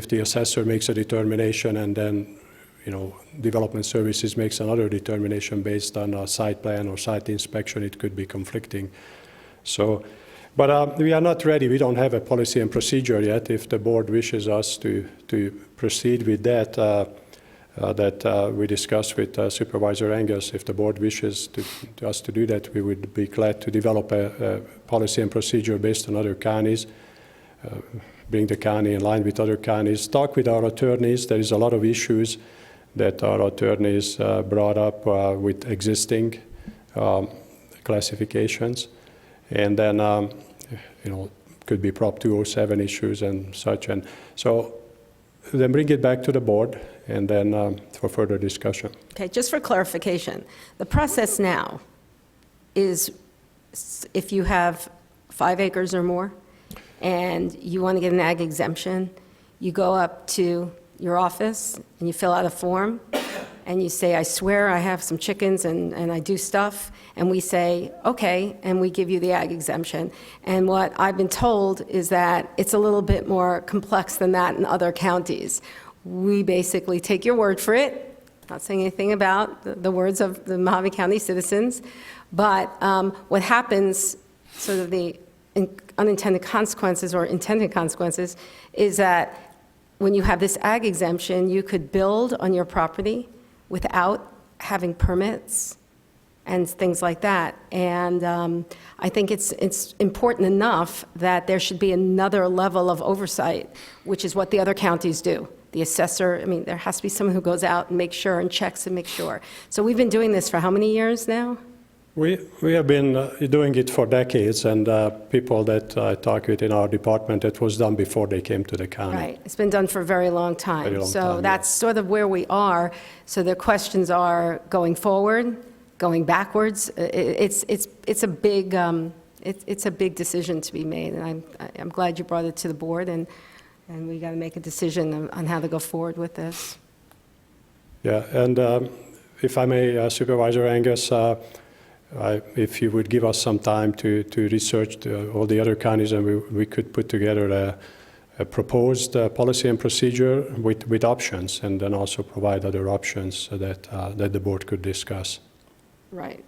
the assessor makes a determination and then development services makes another determination based on a site plan or site inspection. It could be conflicting. So, but we are not ready. We don't have a policy and procedure yet. If the board wishes us to proceed with that, we discussed with Supervisor Angus. If the board wishes us to do that, we would be glad to develop a policy and procedure based on other counties, bring the county in line with other counties, talk with our attorneys. There is a lot of issues that our attorneys brought up with existing classifications. And then, could be Prop 207 issues and such. And so then bring it back to the board, and then for further discussion. Okay, just for clarification, the process now is if you have 5 acres or more and you want to get an ag exemption, you go up to your office and you fill out a form, and you say, I swear I have some chickens and I do stuff, and we say, okay, and we give you the ag exemption. And what I've been told is that it's a little bit more complex than that in other counties. We basically take your word for it, not saying anything about the words of the Mohave County citizens, but what happens, sort of the unintended consequences or intended consequences, is that when you have this ag exemption, you could build on your property without having permits and things like that. And I think it's important enough that there should be another level of oversight, which is what the other counties do. The assessor, I mean, there has to be someone who goes out and makes sure and checks and makes sure. So we've been doing this for how many years now? We have been doing it for decades, and people that I talk with in our department, it was done before they came to the county. Right, it's been done for a very long time. Very long So time, that's sort of where we are. So the questions are going forward, going backwards. It's a big it's a big decision to be made, and I'm glad you brought it to the board, and we got to make a decision on how to go forward with this. Yeah, and if I may, Supervisor Angus, if you would give us some time to research all the other counties, and we could put together a proposed policy and procedure with options, and then also provide other options so that the board could discuss. Right,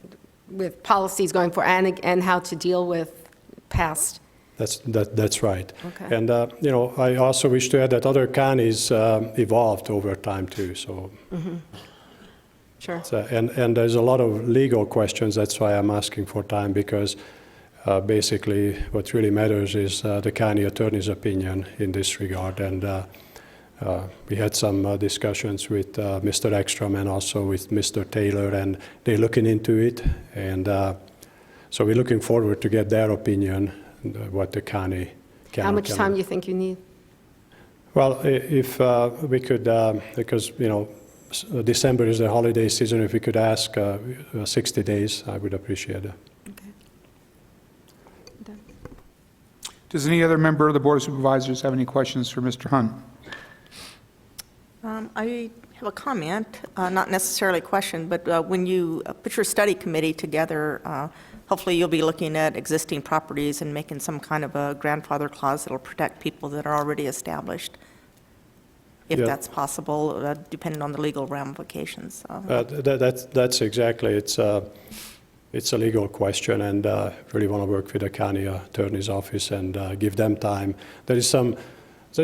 with policies going forward and how to deal with past. That's right. Okay. And I also wish to add that other counties evolved over time too. So. Mm-hmm. Sure. And there's a lot of legal questions. That's why I'm asking for time, because basically what really matters is the county attorney's opinion in this regard. And we had some discussions with Mr. Ekstrom and also with Mr. Taylor, and they're looking into it. And so we're looking forward to get their opinion, what the county can. How much time do you think you need? Well, if we could, because, December is the holiday season, if we could ask 60 days, I would appreciate it. Okay. Done. Does any other member of the Board of Supervisors have any questions for Mr. Hunt? I have a comment, not necessarily a question, but when you put your study committee together, hopefully you'll be looking at existing properties and making some kind of a grandfather clause that'll protect people that are already established, if Yeah. that's possible, depending on the legal ramifications. That's exactly, it's a legal question, and really want to work with the county attorney's office and give them time. There's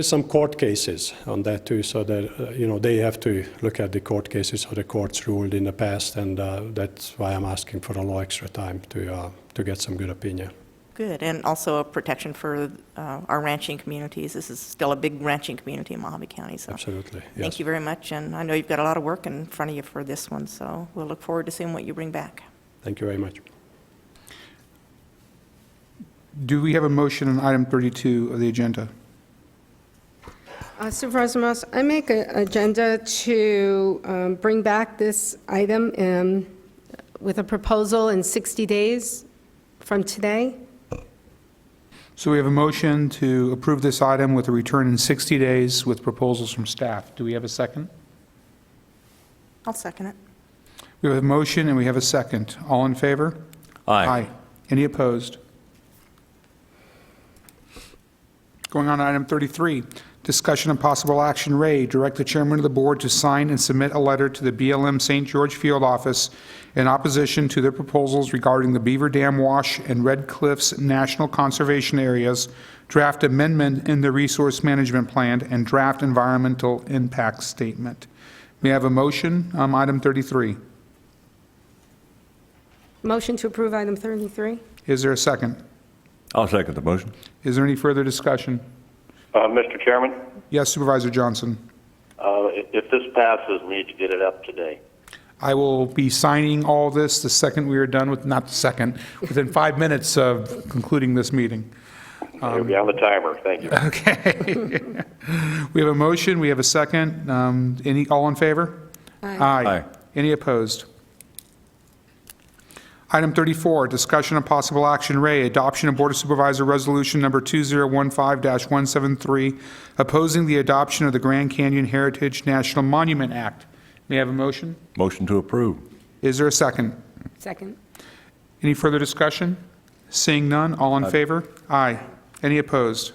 some court cases on that too, so that they have to look at the court cases how the courts ruled in the past, and that's why I'm asking for a little extra time to get some good opinion. Good, and also a protection for our ranching communities. This is still a big ranching community in Mohave County, so. Absolutely, yes. Thank you very much, and I know you've got a lot of work in front of you for this one, so we'll look forward to seeing what you bring back. Thank you very much. Do we have a motion on item 32 of the agenda? Supervisor Moss, I make an agenda to bring back this item with a proposal in 60 days from today. So we have a motion to approve this item with a return in 60 days with proposals from staff. Do we have a second? I'll second it. We have a motion and we have a second. All in favor? Aye. Any opposed? Going on to item 33, discussion and possible action. Ray, direct the chairman of the board to sign and submit a letter to the BLM St. George Field Office in opposition to their proposals regarding the Beaver Dam Wash and Red Cliffs National Conservation Areas, draft amendment in the Resource Management Plan, and draft environmental impact statement. May I have a motion on item 33? Motion to approve item 33? Is there a second? I'll second the motion. Is there any further discussion? Mr. Chairman, Yes, Supervisor Johnson. if this passes, we need to get it up today. I will be signing all this the second we are done with, not the second, within 5 minutes of concluding this meeting. It'll be on the timer. Thank you. Okay. We have a motion, we have a second. All in favor? Aye. Aye. Any opposed? Item 34, discussion of possible action. Ray, adoption of Board of Supervisor Resolution Number 2015-173, opposing the adoption of the Grand Canyon Heritage National Monument Act. May I have a motion? Motion to approve. Is there a second? Second. Any further discussion? Seeing none, all in favor? Aye. Any opposed?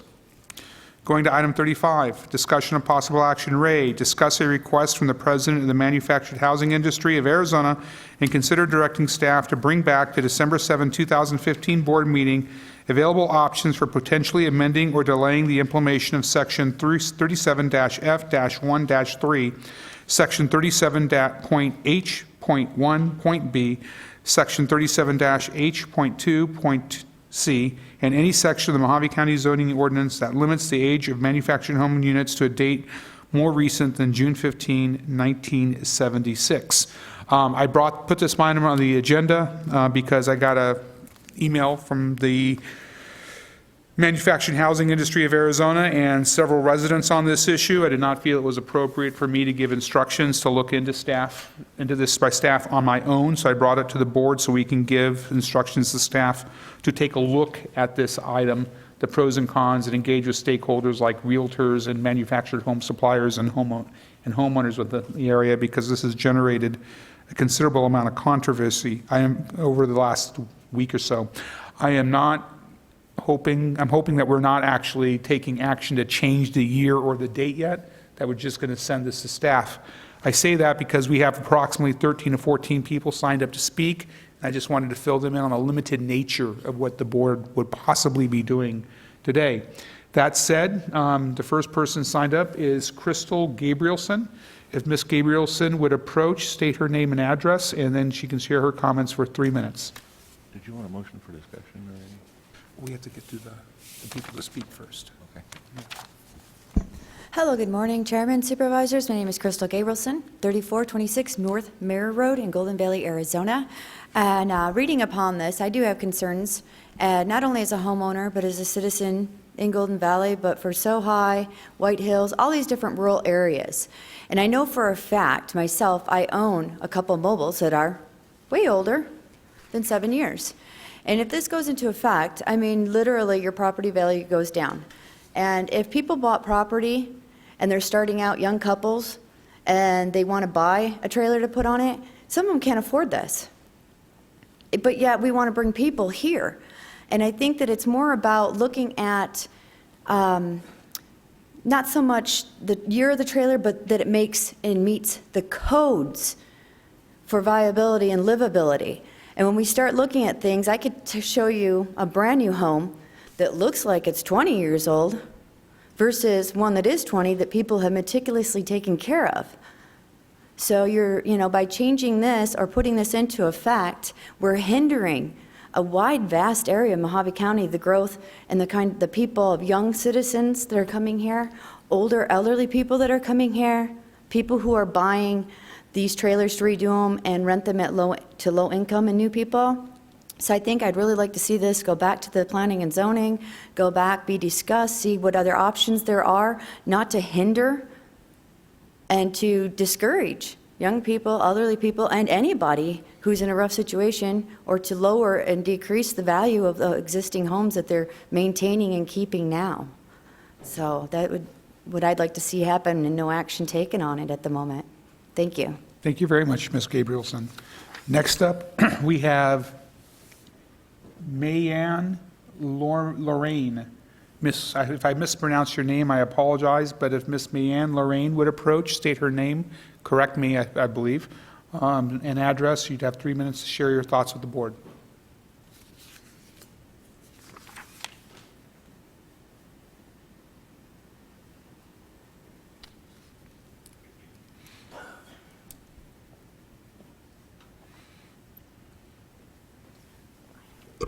Going to item 35, discussion of possible action. Ray, discuss a request from the President of the Manufactured Housing Industry of Arizona and consider directing staff to bring back the December 7, 2015 board meeting available options for potentially amending or delaying the implementation of Section 37-F-1-3, Section 37.H.1.B, Section 37-H.2.C, and any section of the Mohave County zoning ordinance that limits the age of manufactured home units to a date more recent than June 15, 1976. I put this item on the agenda because I got an email from the Manufactured Housing Industry of Arizona and several residents on this issue. I did not feel it was appropriate for me to give instructions to look into this by staff on my own, so I brought it to the board so we can give instructions to staff to take a look at this item, the pros and cons, and engage with stakeholders like realtors and manufactured home suppliers and homeowners with the area, because this has generated a considerable amount of controversy over the last week or so. I'm hoping that we're not actually taking action to change the year or the date yet, that we're just going to send this to staff. I say that because we have approximately 13 to 14 people signed up to speak. I just wanted to fill them in on a limited nature of what the board would possibly be doing today. That said, the first person signed up is Crystal Gabrielson. If Ms. Gabrielson would approach, state her name and address, and then she can share her comments for 3 minutes. Did you want a motion for discussion or anything? We have to get to the people to speak first. Okay. Hello, good morning, Chairman, Supervisors. My name is Crystal Gabrielson, 3426 North Mirror Road in Golden Valley, Arizona. And reading upon this, I do have concerns, not only as a homeowner, but as a citizen in Golden Valley, but for Sohai, White Hills, all these different rural areas. And I know for a fact, myself, I own a couple mobiles that are way older than 7 years. And if this goes into effect, I mean, literally your property value goes down. And if people bought property and they're starting out, young couples, and they want to buy a trailer to put on it, some of them can't afford this. But yet we want to bring people here. And I think that it's more about looking at not so much the year of the trailer, but that it makes and meets the codes for viability and livability. And when we start looking at things, I could show you a brand new home that looks like it's 20 years old versus one that is 20 that people have meticulously taken care of. So by changing this or putting this into effect, we're hindering a wide, vast area of Mohave County, the growth and the people of young citizens that are coming here, older, elderly people that are coming here, people who are buying these trailers to redo them and rent them at low income and new people. So I think I'd really like to see this go back to the planning and zoning, go back, be discussed, see what other options there are, not to hinder and to discourage young people, elderly people, and anybody who's in a rough situation, or to lower and decrease the value of the existing homes that they're maintaining and keeping now. So that would what I'd like to see happen, and no action taken on it at the moment. Thank you. Thank you very much, Ms. Gabrielson. Next up, we have Mayanne Lorraine. If I mispronounce your name, I apologize, but if Ms. Mayanne Lorraine would approach, state her name, correct me, I believe, and address, you'd have 3 minutes to share your thoughts with the board.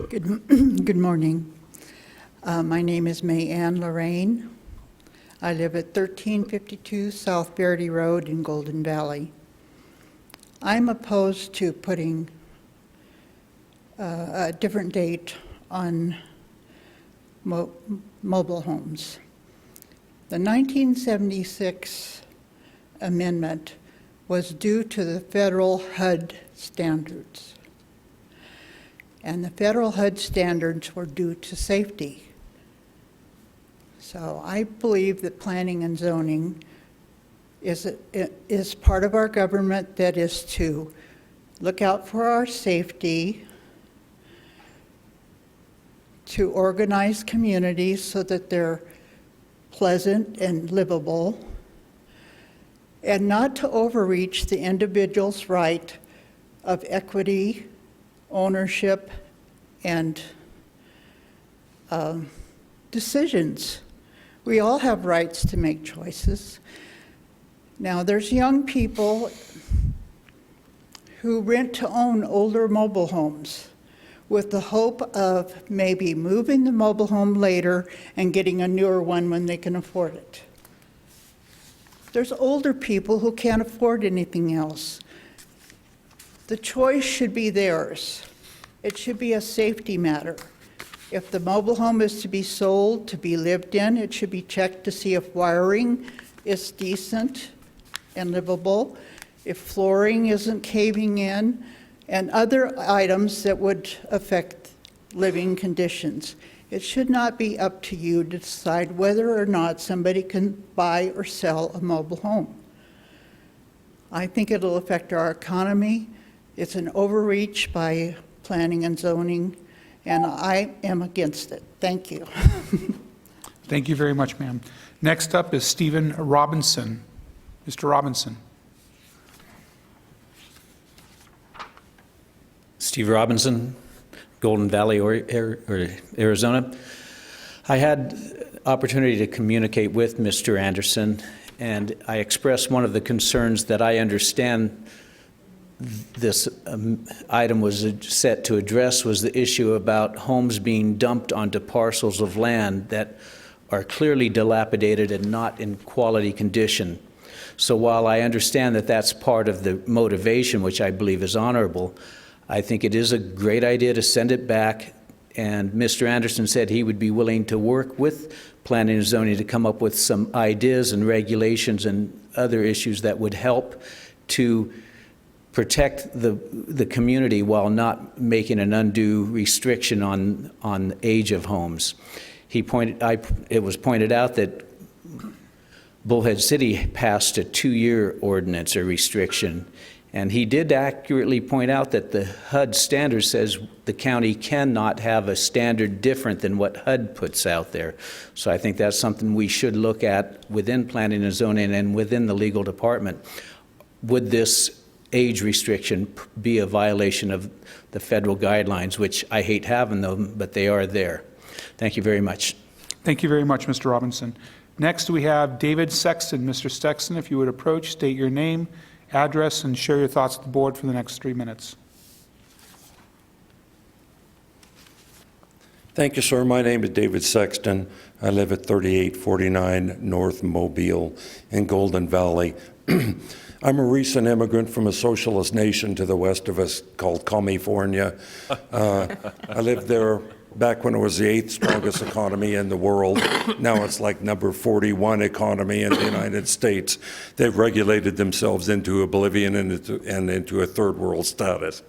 Good morning. My name is Mayanne Lorraine. I live at 1352 South Verity Road in Golden Valley. I'm opposed to putting a different date on mobile homes. The 1976 amendment was due to the federal HUD standards. And the federal HUD standards were due to safety. So I believe that planning and zoning is part of our government that is to look out for our safety, to organize communities so that they're pleasant and livable, and not to overreach the individual's right of equity, ownership, and decisions. We all have rights to make choices. Now, there's young people who rent to own older mobile homes with the hope of maybe moving the mobile home later and getting a newer one when they can afford it. There's older people who can't afford anything else. The choice should be theirs. It should be a safety matter. If the mobile home is to be sold, to be lived in, it should be checked to see if wiring is decent and livable, if flooring isn't caving in, and other items that would affect living conditions. It should not be up to you to decide whether or not somebody can buy or sell a mobile home. I think it'll affect our economy. It's an overreach by planning and zoning, and I am against it. Thank you. Thank you very much, ma'am. Next up is Stephen Robinson. Mr. Robinson. Steve Robinson, Golden Valley, Arizona. I had opportunity to communicate with Mr. Anderson, and I expressed one of the concerns that I understand this item was set to address was the issue about homes being dumped onto parcels of land that are clearly dilapidated and not in quality condition. So while I understand that that's part of the motivation, which I believe is honorable, I think it is a great idea to send it back, and Mr. Anderson said he would be willing to work with planning and zoning to come up with some ideas and regulations and other issues that would help to protect the community while not making an undue restriction on age of homes. It was pointed out that Bullhead City passed a 2-year ordinance or restriction, and he did accurately point out that the HUD standard says the county cannot have a standard different than what HUD puts out there. So I think that's something we should look at within planning and zoning and within the legal department. Would this age restriction be a violation of the federal guidelines, which I hate having them, but they are there. Thank you very much. Thank you very much, Mr. Robinson. Next, we have David Sexton. Mr. Sexton, if you would approach, state your name, address, and share your thoughts with the board for the next 3 minutes. Thank you, sir. My name is David Sexton. I live at 3849 North Mobile in Golden Valley. I'm a recent immigrant from a socialist nation to the west of us called California. I lived there back when it was the 8th strongest economy in the world. Now it's like number 41 economy in the United States. They've regulated themselves into oblivion and into a third world status.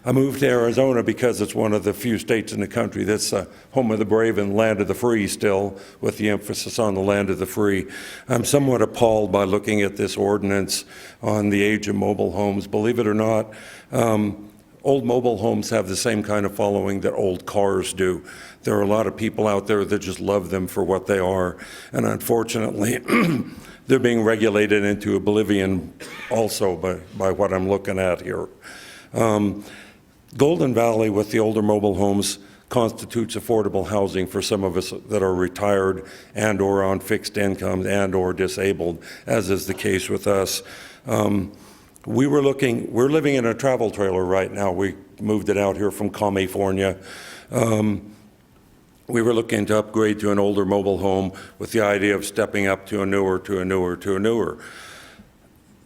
I moved to Arizona because it's one of the few states in the country that's home of the brave and land of the free still, with the emphasis on the land of the free. I'm somewhat appalled by looking at this ordinance on the age of mobile homes. Believe it or not, old mobile homes have the same kind of following that old cars do. There are a lot of people out there that just love them for what they are, and unfortunately, they're being regulated into oblivion also by what I'm looking at here. Golden Valley, with the older mobile homes, constitutes affordable housing for some of us that are retired and or on fixed incomes and or disabled, as is the case with us. We're living in a travel trailer right now. We moved it out here from California. We were looking to upgrade to an older mobile home with the idea of stepping up to a newer.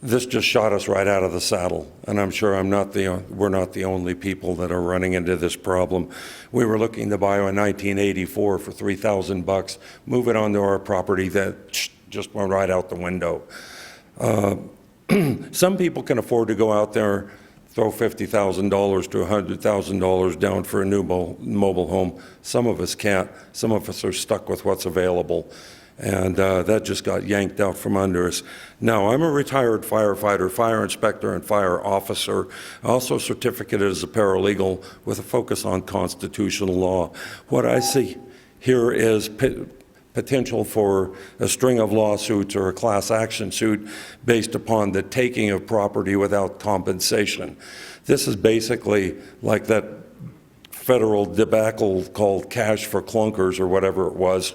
This just shot us right out of the saddle, and I'm sure we're not the only people that are running into this problem. We were looking to buy a 1984 for $3,000, move it onto our property. That just went right out the window. Some people can afford to go out there, throw $50,000 to $100,000 down for a new mobile home. Some of us can't. Some of us are stuck with what's available. and that just got yanked out from under us. Now, I'm a retired firefighter, fire inspector, and fire officer, also certificated as a paralegal with a focus on constitutional law. What I see here is potential for a string of lawsuits or a class action suit based upon the taking of property without compensation. This is basically like that federal debacle called cash for clunkers or whatever it was,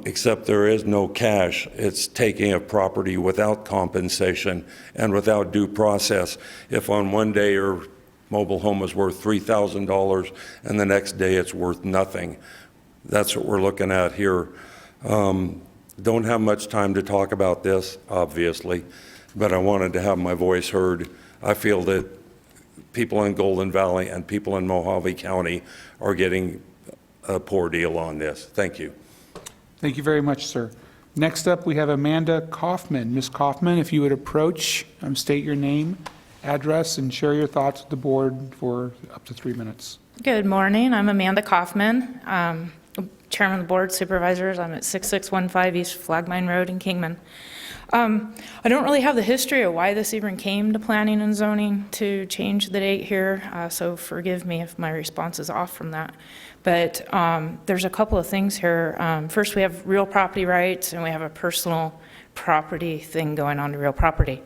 except there is no cash. It's taking of property without compensation and without due process. If on one day your mobile home is worth $3,000 and the next day it's worth nothing, that's what we're looking at here. Don't have much time to talk about this, obviously, but I wanted to have my voice heard. I feel that people in Golden Valley and people in Mohave County are getting a poor deal on this. Thank you. Thank you very much, sir. Next up, we have Amanda Kaufman. Ms. Kaufman, if you would approach, state your name, address, and share your thoughts with the board for up to 3 minutes. Good morning. I'm Amanda Kaufman, Chairman of the Board, Supervisors. I'm at 6615 East Flagmine Road in Kingman. I don't really have the history of why this even came to planning and zoning to change the date here, so forgive me if my response is off from that. But there's a couple of things here. First, we have real property rights, and we have a personal property thing going on to real property.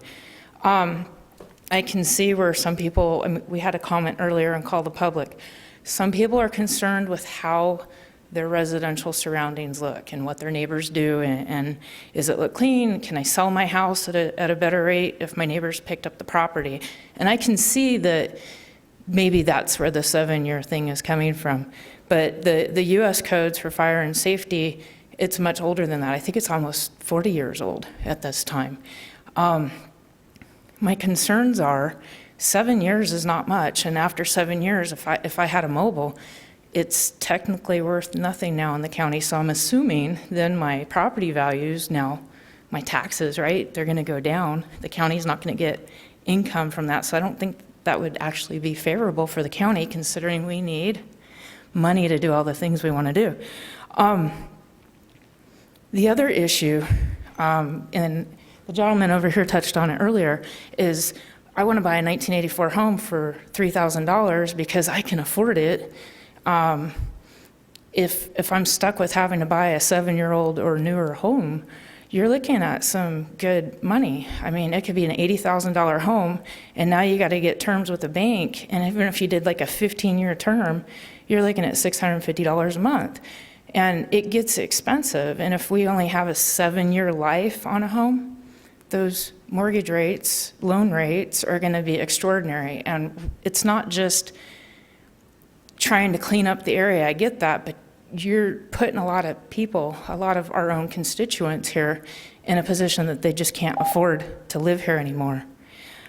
I can see where some people, we had a comment earlier and call the public, some people are concerned with how their residential surroundings look and what their neighbors do, and is it look clean? Can I sell my house at a better rate if my neighbors picked up the property? And I can see that maybe that's where the 7-year thing is coming from. But the U.S. codes for fire and safety, it's much older than that. I think it's almost 40 years old at this time. My concerns are 7 years is not much, and after 7 years, if I had a mobile, it's technically worth nothing now in the county. So I'm assuming then my property values now, my taxes, right, they're going to go down. The county's not going to get income from that. So I don't think that would actually be favorable for the county, considering we need money to do all the things we want to do. The other issue, and the gentleman over here touched on it earlier, is I want to buy a 1984 home for $3,000 because I can afford it. If I'm stuck with having to buy a 7-year-old or newer home, you're looking at some good money. I mean, it could be an $80,000 home, and now you got to get terms with the bank, and even if you did like a 15-year term, you're looking at $650 a month. And it gets expensive, and if we only have a 7-year life on a home, those mortgage rates, loan rates are going to be extraordinary. And it's not just trying to clean up the area, I get that, but you're putting a lot of people, a lot of our own constituents here in a position that they just can't afford to live here anymore.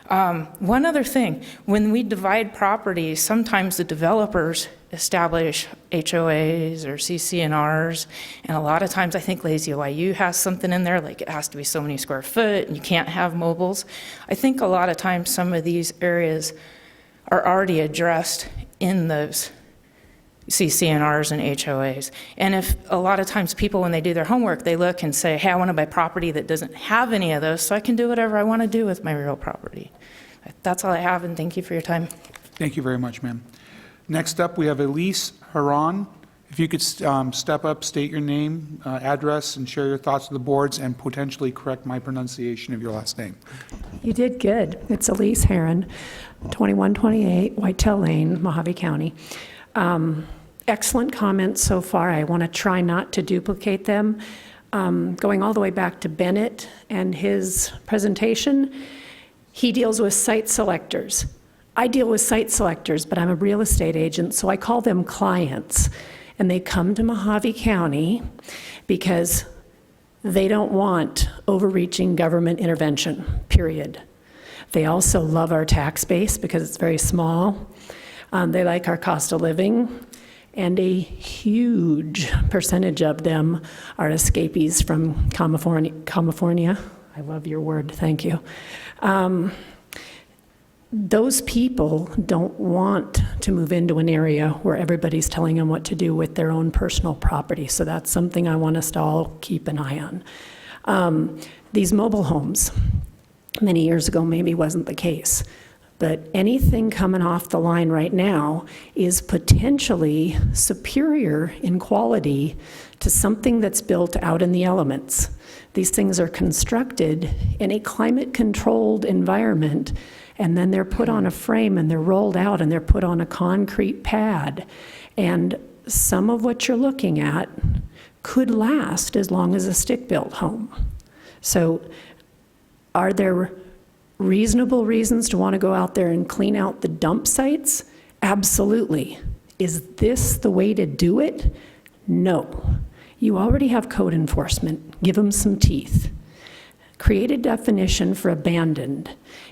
One other thing, when we divide properties, sometimes the developers establish HOAs or CC&Rs, and a lot of times I think Lazy OIU has something in there, like it has to be so many square foot and you can't have mobiles. I think a lot of times some of these areas are already addressed in those CC&Rs and HOAs. And if a lot of times people, when they do their homework, they look and say, hey, I want to buy property that doesn't have any of those so I can do whatever I want to do with my real property. That's all I have, and thank you for your time. Thank you very much, ma'am. Next up, we have Elise Haran. If you could step up, state your name, address, and share your thoughts with the boards, and potentially correct my pronunciation of your last name. You did good. It's Elise Heron, 2128 Whitetail Lane, Mohave County. Excellent comments so far. I want to try not to duplicate them. Going all the way back to Bennett and his presentation, he deals with site selectors. I deal with site selectors, but I'm a real estate agent, so I call them clients. And they come to Mohave County because they don't want overreaching government intervention, period. They also love our tax base because it's very small. They like our cost of living, and a huge percentage of them are escapees from California. I love your word, thank you. those people don't want to move into an area where everybody's telling them what to do with their own personal property. So that's something I want us to all keep an eye on. These mobile homes, many years ago maybe wasn't the case, but anything coming off the line right now is potentially superior in quality to something that's built out in the elements. These things are constructed in a climate-controlled environment, and then they're put on a frame and they're rolled out and they're put on a concrete pad. And some of what you're looking at could last as long as a stick-built home. So are there reasonable reasons to want to go out there and clean out the dump sites? Absolutely. Is this the way to do it? No. You already have code enforcement. Give them some teeth. Create a definition for abandoned.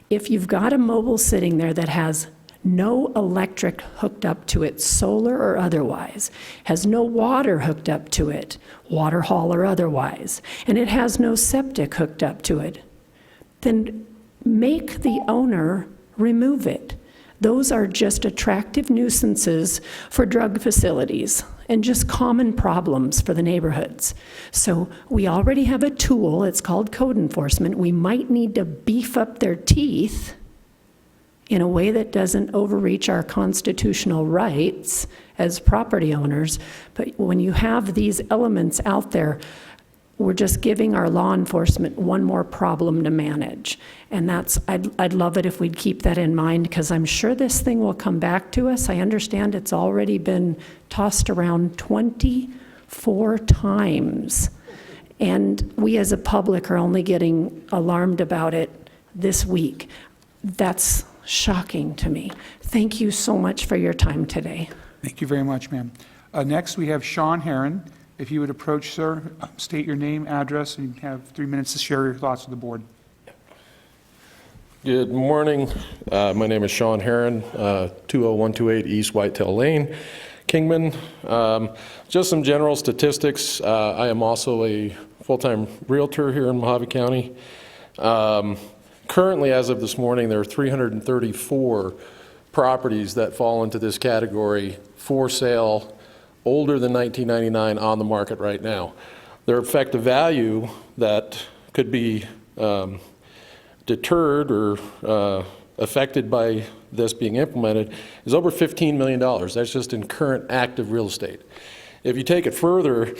If you've got a mobile sitting there that has no electric hooked up to it, solar or otherwise, has no water hooked up to it, water haul or otherwise, and it has no septic hooked up to it, then make the owner remove it. Those are just attractive nuisances for drug facilities and just common problems for the neighborhoods. So we already have a tool, it's called code enforcement. We might need to beef up their teeth in a way that doesn't overreach our constitutional rights as property owners. But when you have these elements out there, we're just giving our law enforcement one more problem to manage. And I'd love it if we'd keep that in mind, because I'm sure this thing will come back to us. I understand it's already been tossed around 24 times. And we as a public are only getting alarmed about it this week. That's shocking to me. Thank you so much for your time today. Thank you very much, ma'am. Next, we have Sean Herron. If you would approach, sir, state your name, address, and you have 3 minutes to share your thoughts with the board. Good morning. My name is Sean Herron, 20128 East Whitetail Lane, Kingman. Just some general statistics. I am also a full-time realtor here in Mohave County. Currently, as of this morning, there are 334 properties that fall into this category for sale older than 1999 on the market right now. Their effective value that could be deterred or affected by this being implemented is over $15 million. That's just in current active real estate. If you take it further,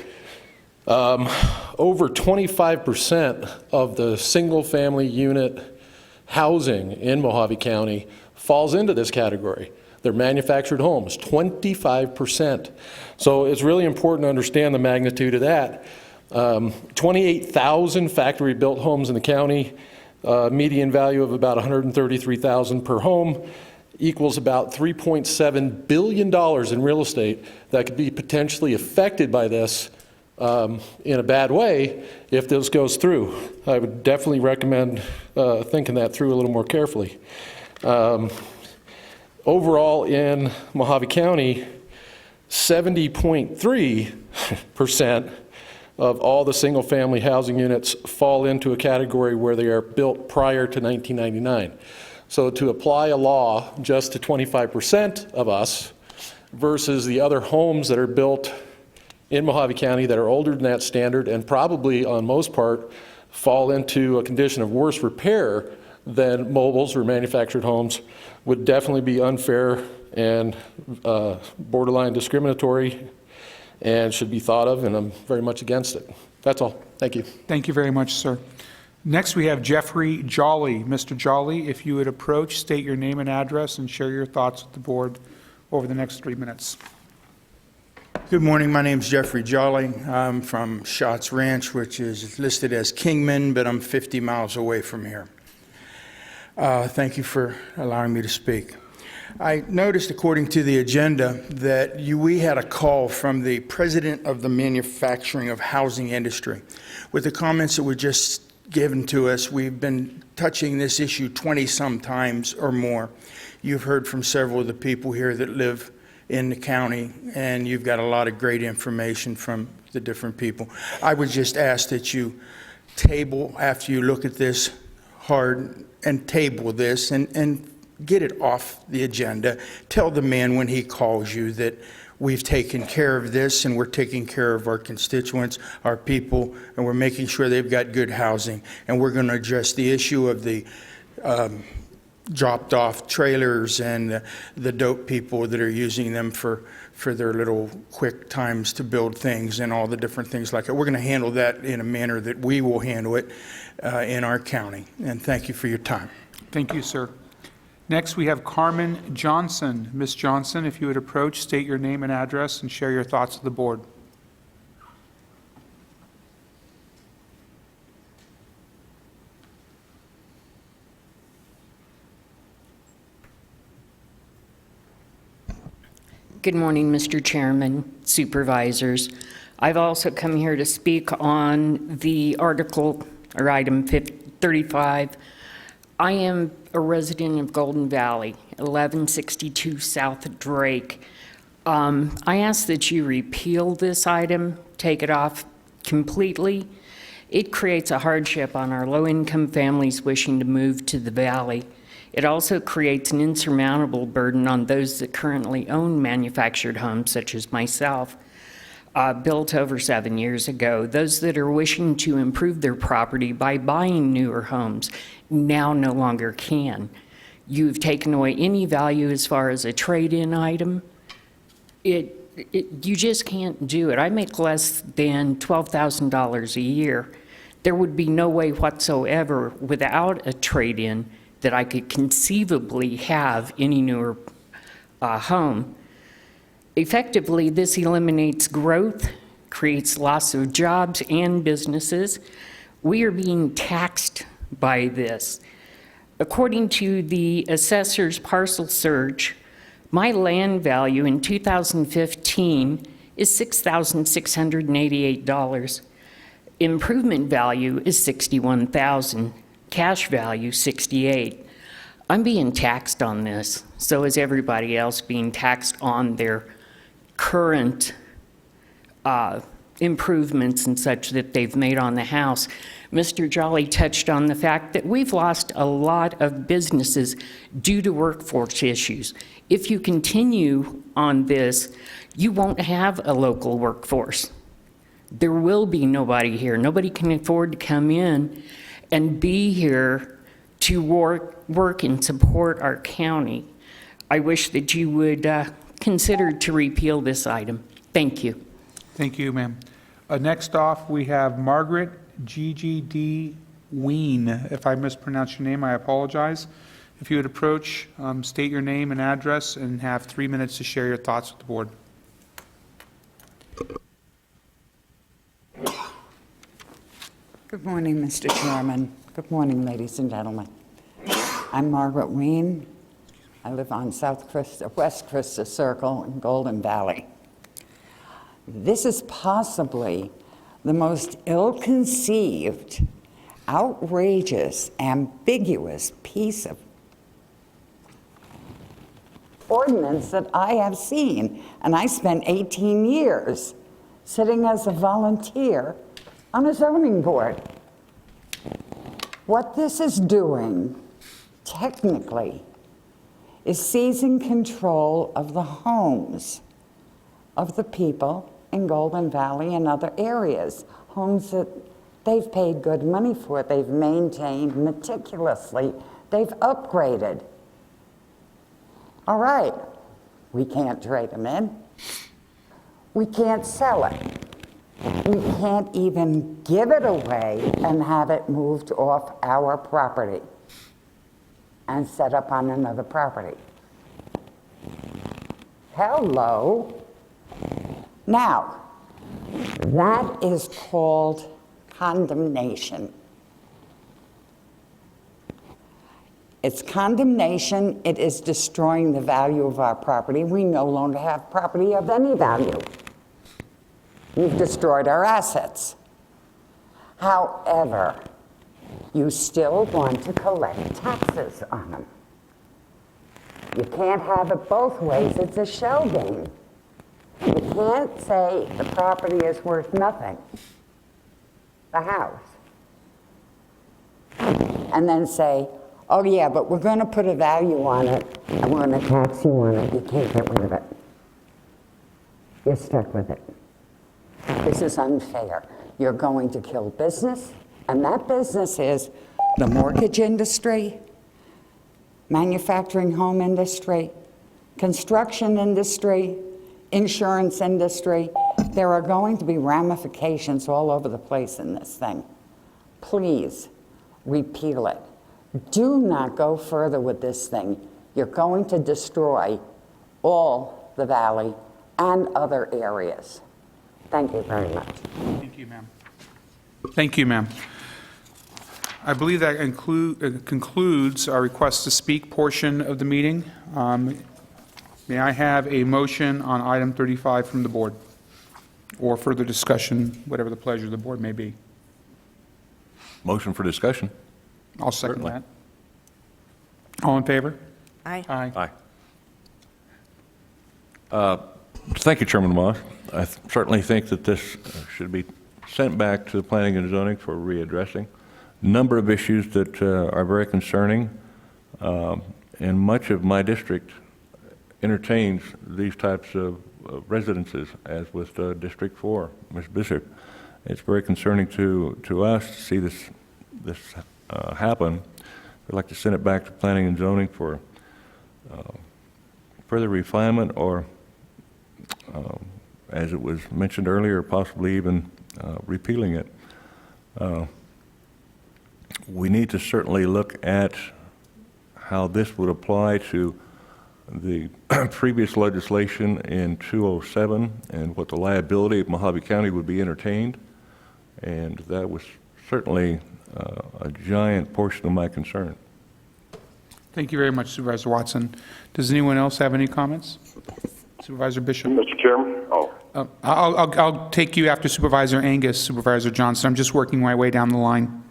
over 25% of the single-family unit housing in Mohave County falls into this category. They're manufactured homes, 25%. So it's really important to understand the magnitude of that. 28,000 factory-built homes in the county, median value of about $133,000 per home, equals about $3.7 billion in real estate that could be potentially affected by this in a bad way if this goes through. I would definitely recommend thinking that through a little more carefully. Overall in Mohave County, 70.3% of all the single-family housing units fall into a category where they are built prior to 1999. So to apply a law just to 25% of us versus the other homes that are built in Mohave County that are older than that standard and probably on most part fall into a condition of worse repair than mobiles or manufactured homes would definitely be unfair and borderline discriminatory and should be thought of, and I'm very much against it. That's all. Thank you. Thank you very much, sir. Next, we have Jeffrey Jolly. Mr. Jolly, if you would approach, state your name and address, and share your thoughts with the board over the next 3 minutes. Good morning. My name is Jeffrey Jolly. I'm from Schatz Ranch, which is listed as Kingman, but I'm 50 miles away from here. Thank you for allowing me to speak. I noticed, according to the agenda, that we had a call from the president of the manufacturing of housing industry. With the comments that were just given to us, we've been touching this issue 20-some times or more. You've heard from several of the people here that live in the county, and you've got a lot of great information from the different people. I would just ask that you table, after you look at this hard, and table this and get it off the agenda. Tell the man when he calls you that we've taken care of this and we're taking care of our constituents, our people, and we're making sure they've got good housing. And we're going to address the issue of the dropped off trailers and the dope people that are using them for their little quick times to build things and all the different things like that. We're going to handle that in a manner that we will handle it in our county. And thank you for your time. Thank you, sir. Next, we have Carmen Johnson. Ms. Johnson, if you would approach, state your name and address, and share your thoughts with the board. Good morning, Mr. Chairman, Supervisors. I've also come here to speak on the article, or item 35. I am a resident of Golden Valley, 1162 South Drake. I ask that you repeal this item, take it off completely. It creates a hardship on our low-income families wishing to move to the valley. It also creates an insurmountable burden on those that currently own manufactured homes, such as myself, built over 7 years ago. Those that are wishing to improve their property by buying newer homes now no longer can. You've taken away any value as far as a trade-in item. You just can't do it. I make less than $12,000 a year. There would be no way whatsoever without a trade-in that I could conceivably have any newer home. Effectively, this eliminates growth, creates loss of jobs and businesses. We are being taxed by this. According to the assessor's parcel search, my land value in 2015 is $6,688. Improvement value is $61,000. Cash value, $68,000. I'm being taxed on this. So is everybody else being taxed on their current improvements and such that they've made on the house. Mr. Jolly touched on the fact that we've lost a lot of businesses due to workforce issues. If you continue on this, you won't have a local workforce. There will be nobody here. Nobody can afford to come in and be here to work and support our county. I wish that you would consider to repeal this item. Thank you. Thank you, ma'am. Next off, we have Margaret GGD Ween. If I mispronounced your name, I apologize. If you would approach, state your name and address, and have 3 minutes to share your thoughts with the board. Good morning, Mr. Chairman. Good morning, ladies and gentlemen. I'm Margaret Ween. I live on West Christa Circle in Golden Valley. This is possibly the most ill-conceived, outrageous, ambiguous piece of ordinance that I have seen, and I spent 18 years sitting as a volunteer on a zoning board. What this is doing, technically, is seizing control of the homes of the people in Golden Valley and other areas, homes that they've paid good money for, they've maintained meticulously, they've upgraded. All right, we can't trade them in. We can't sell it. We can't even give it away and have it moved off our property and set up on another property. Hello. Now, that is called condemnation. It's condemnation. It is destroying the value of our property. We no longer have property of any value. You've destroyed our assets. However, you still want to collect taxes on them. You can't have it both ways. It's a shell game. You can't say the property is worth nothing, the house, and then say, Oh, yeah, but we're going to put a value on it, and we're going to tax you on it. You can't get rid of it. You're stuck with it. This is unfair. You're going to kill business, and that business is the mortgage industry, manufacturing home industry, construction industry, insurance industry. There are going to be ramifications all over the place in this thing. Please repeal it. Do not go further with this thing. You're going to destroy all the valley and other areas. Thank you very much. Thank you, ma'am. Thank you, ma'am. I believe that concludes our request to speak portion of the meeting. May I have a motion on item 35 from the board, or further discussion, whatever the pleasure of the board may be? Motion for discussion. I'll second Certainly. that. All in favor? Aye. Aye. Thank you, Chairman Moss. I certainly think that this should be sent back to the Planning and Zoning for readdressing. A number of issues that are very concerning, and much of my district entertains these types of residences, as with District 4, Ms. Bishop. It's very concerning to us to see this happen. I'd like to send it back to Planning and Zoning for further refinement, or as it was mentioned earlier, possibly even repealing it. We need to certainly look at how this would apply to the previous legislation in 207 and what the liability of Mohave County would be entertained. And that was certainly a giant portion of my concern. Thank you very much, Supervisor Watson. Does anyone else have any comments? Supervisor Bishop? Mr. Chairman? I'll take you after Supervisor Angus, Supervisor Johnson. I'm just working my way down the line.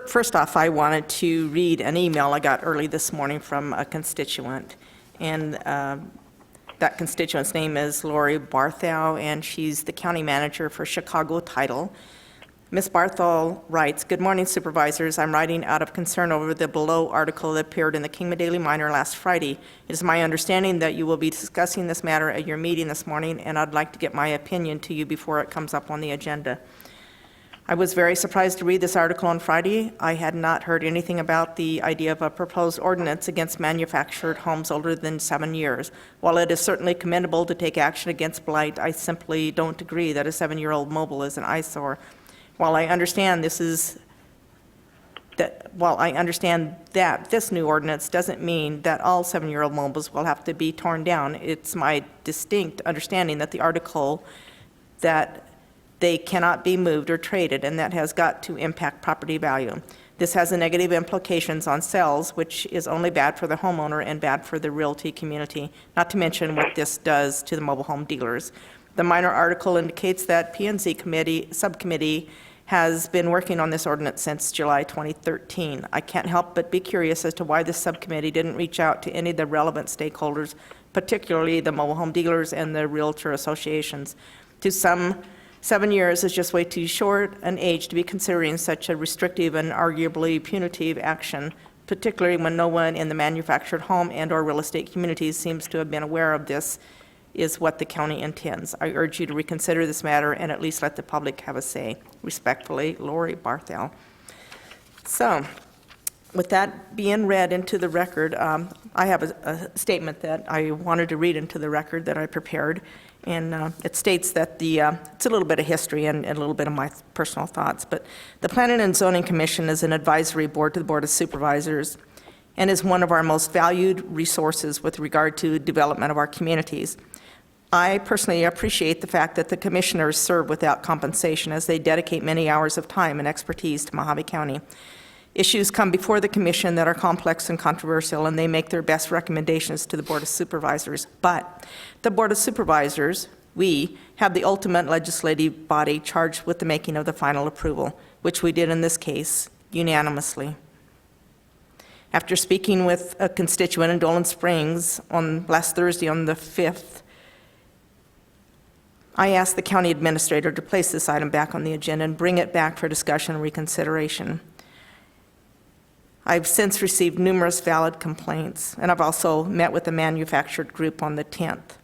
First off, I wanted to read an email I got early this morning from a constituent, and that constituent's name is Lori Barthow, and she's the county manager for Chicago Title. Ms. Barthol writes, "Good morning, Supervisors. I'm writing out of concern over the below article that appeared in the Kingman Daily Miner last Friday. It is my understanding that you will be discussing this matter at your meeting this morning, and I'd like to get my opinion to you before it comes up on the agenda. I was very surprised to read this article on Friday. I had not heard anything about the idea of a proposed ordinance against manufactured homes older than 7 years. While it is certainly commendable to take action against blight, I simply don't agree that a 7-year-old mobile is an eyesore. While I understand that this new ordinance doesn't mean that all 7-year-old mobiles will have to be torn down, it's my distinct understanding that the article that they cannot be moved or traded, and that has got to impact property value. This has a negative implications on sales, which is only bad for the homeowner and bad for the realty community, not to mention what this does to the mobile home dealers. The minor article indicates that P&Z subcommittee has been working on this ordinance since July 2013. I can't help but be curious as to why this subcommittee didn't reach out to any of the relevant stakeholders, particularly the mobile home dealers and the realtor associations. To some, 7 years is just way too short an age to be considering such a restrictive and arguably punitive action, particularly when no one in the manufactured home and or real estate communities seems to have been aware of this is what the county intends. I urge you to reconsider this matter and at least let the public have a say. Respectfully, Lori Barthel." So, with that being read into the record, I have a statement that I wanted to read into the record that I prepared, and it states that it's a little bit of history and a little bit of my personal thoughts, but the Planning and Zoning Commission is an advisory board to the Board of Supervisors and is one of our most valued resources with regard to development of our communities. I personally appreciate the fact that the commissioners serve without compensation as they dedicate many hours of time and expertise to Mohave County. Issues come before the commission that are complex and controversial, and they make their best recommendations to the Board of Supervisors. But the Board of Supervisors, we, have the ultimate legislative body charged with the making of the final approval, which we did in this case unanimously. After speaking with a constituent in Dolan Springs on last Thursday on the 5th, I asked the county administrator to place this item back on the agenda and bring it back for discussion and reconsideration. I've since received numerous valid complaints, and I've also met with the manufactured group on the 10th.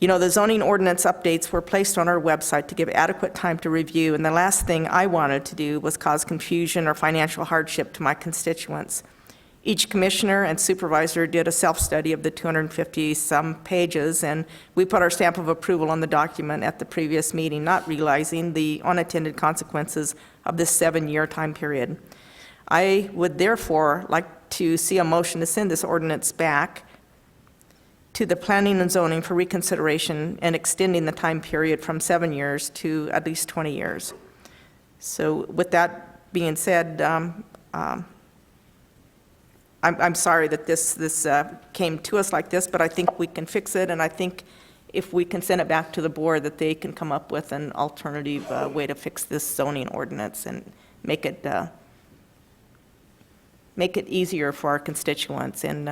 You know, the zoning ordinance updates were placed on our website to give adequate time to review, and the last thing I wanted to do was cause confusion or financial hardship to my constituents. Each commissioner and supervisor did a self-study of the 250-some pages, and we put our stamp of approval on the document at the previous meeting, not realizing the unintended consequences of this 7-year time period. I would therefore like to see a motion to send this ordinance back to the Planning and Zoning for reconsideration and extending the time period from 7 years to at least 20 years. So with that being said, I'm sorry that this came to us like this, but I think we can fix it, and I think if we can send it back to the board, that they can come up with an alternative way to fix this zoning ordinance and make it easier for our constituents. And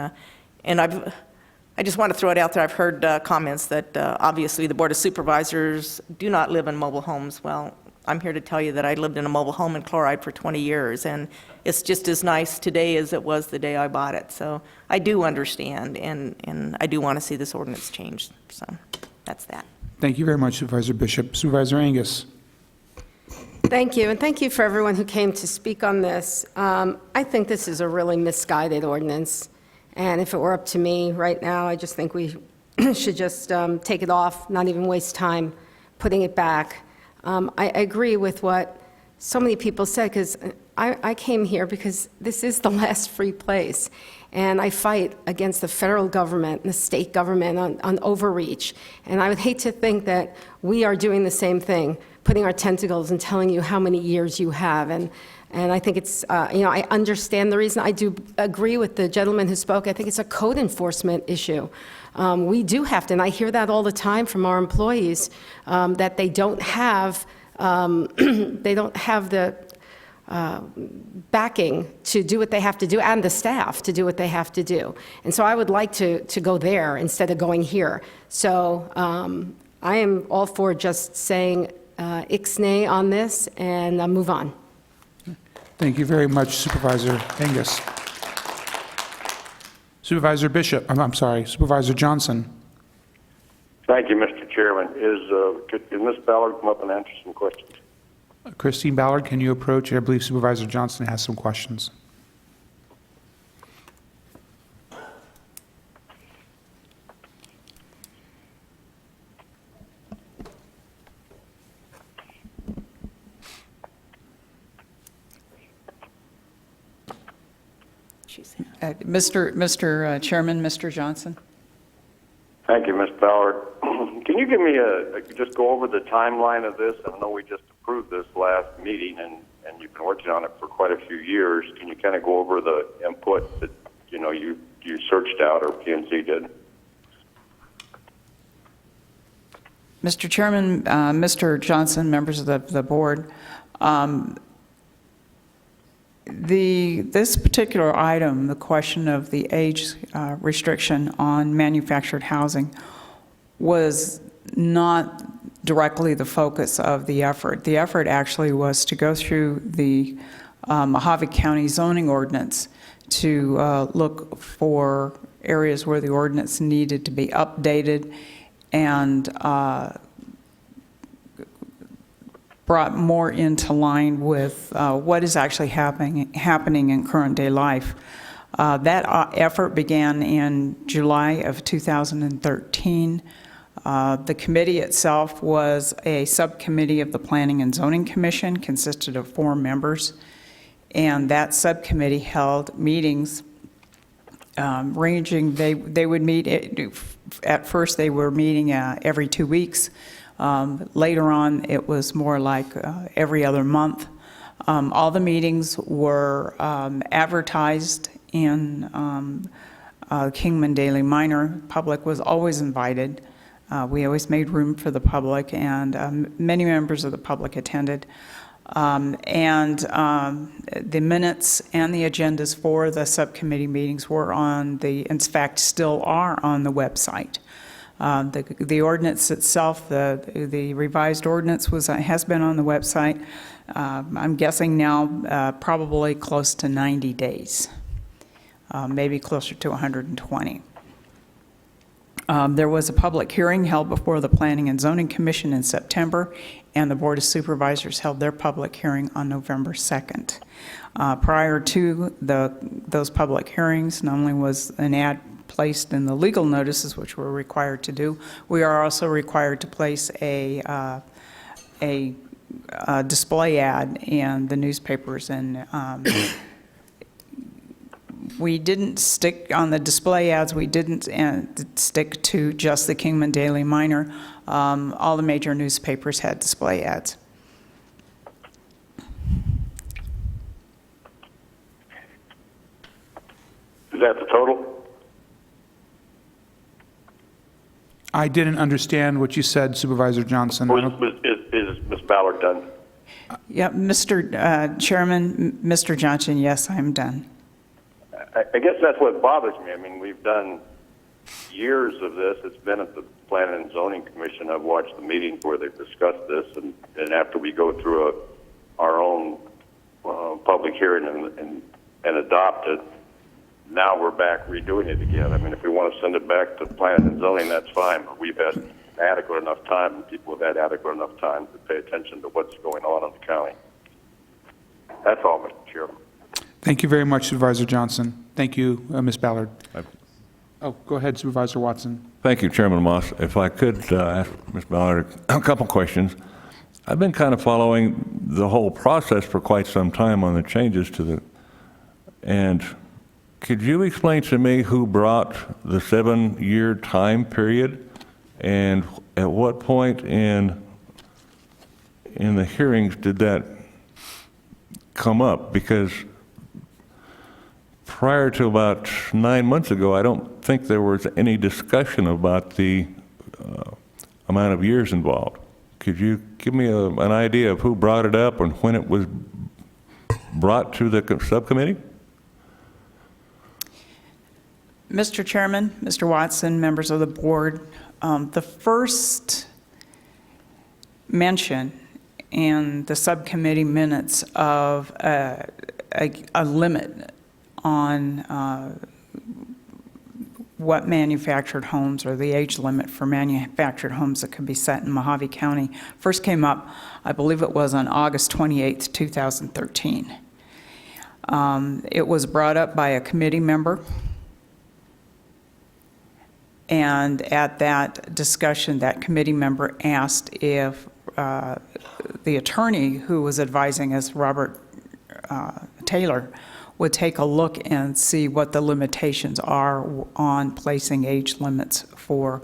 I just want to throw it out there. I've heard comments that obviously the Board of Supervisors do not live in mobile homes. Well, I'm here to tell you that I lived in a mobile home in Chloride for 20 years, and it's just as nice today as it was the day I bought it. So I do understand, and I do want to see this ordinance changed. So that's that. Thank you very much, Supervisor Bishop. Supervisor Angus. Thank you, and thank you for everyone who came to speak on this. I think this is a really misguided ordinance, and if it were up to me right now, I just think we should just take it off, not even waste time putting it back. I agree with what so many people said, because I came here because this is the last free place, and I fight against the federal government and the state government on overreach, and I would hate to think that we are doing the same thing, putting our tentacles and telling you how many years you have. And I think it's, I understand the reason. I do agree with the gentleman who spoke. I think it's a code enforcement issue. We do have to, and I hear that all the time from our employees, that they don't have the backing to do what they have to do, and the staff to do what they have to do. And so I would like to go there instead of going here. So I am all for just saying ixnay on this and move on. Thank you very much, Supervisor Angus. Supervisor Bishop, I'm sorry, Supervisor Johnson. Thank you, Mr. Chairman. Can Ms. Ballard come up and answer some questions? Christine Ballard, can you approach? I believe Supervisor Johnson has some questions. Mr. Chairman, Mr. Johnson. Thank you, Ms. Ballard. Can you give me just go over the timeline of this? I know we just approved this last meeting, and you've been working on it for quite a few years. Can you kind of go over the input that, you searched out, or PNC did? Mr. Chairman, Mr. Johnson, members of the board, this particular item, the question of the age restriction on manufactured housing, was not directly the focus of the effort. The effort actually was to go through the Mohave County zoning ordinance to look for areas where the ordinance needed to be updated and brought more into line with what is actually happening in current day life. That effort began in July of 2013. The committee itself was a subcommittee of the Planning and Zoning Commission, consisted of 4 members, and that subcommittee held meetings ranging. They would meet, at first they were meeting every 2 weeks. Later on, it was more like every other month. All the meetings were advertised in Kingman Daily Miner. Public was always invited. We always made room for the public, and many members of the public attended. The minutes and the agendas for the subcommittee meetings were in fact, still are on the website. The ordinance itself, the revised ordinance has been on the website. I'm guessing now probably close to 90 days, maybe closer to 120. There was a public hearing held before the Planning and Zoning Commission in September, and the Board of Supervisors held their public hearing on November 2nd. Prior to those public hearings, not only was an ad placed in the legal notices, which we're required to do, we are also required to place a display ad in the newspapers, and we didn't stick on the display ads. We didn't stick to just the Kingman Daily Miner. All the major newspapers had display ads. Is that the total? I didn't understand what you said, Supervisor Johnson. Is Ms. Ballard done? Yeah, Mr. Chairman, Mr. Johnson, yes, I'm done. I guess that's what bothers me. I mean, we've done years of this. It's been at the Planning and Zoning Commission. I've watched the meetings where they've discussed this, and after we go through our own public hearing and adopt it, now we're back redoing it again. I mean, if we want to send it back to Planning and Zoning, that's fine, but we've had adequate enough time, and people have had adequate enough time to pay attention to what's going on in the county. That's all, Mr. Chairman. Thank you very much, Supervisor Johnson. Thank you, Ms. Ballard. Oh, go ahead, Supervisor Watson. Thank you, Chairman Moss. If I could ask Ms. Ballard a couple questions. I've been kind of following the whole process for quite some time on the changes to the, and could you explain to me who brought the 7-year time period, and at what point in the hearings did that come up? Because prior to about 9 months ago, I don't think there was any discussion about the amount of years involved. Could you give me an idea of who brought it up and when it was brought to the subcommittee? Mr. Chairman, Mr. Watson, members of the board, the first mention in the subcommittee minutes of a limit on what manufactured homes, or the age limit for manufactured homes that could be set in Mohave County, first came up, I believe it was on August 28th, 2013. It was brought up by a committee member, and at that discussion, that committee member asked if the attorney who was advising us, Robert Taylor, would take a look and see what the limitations are on placing age limits for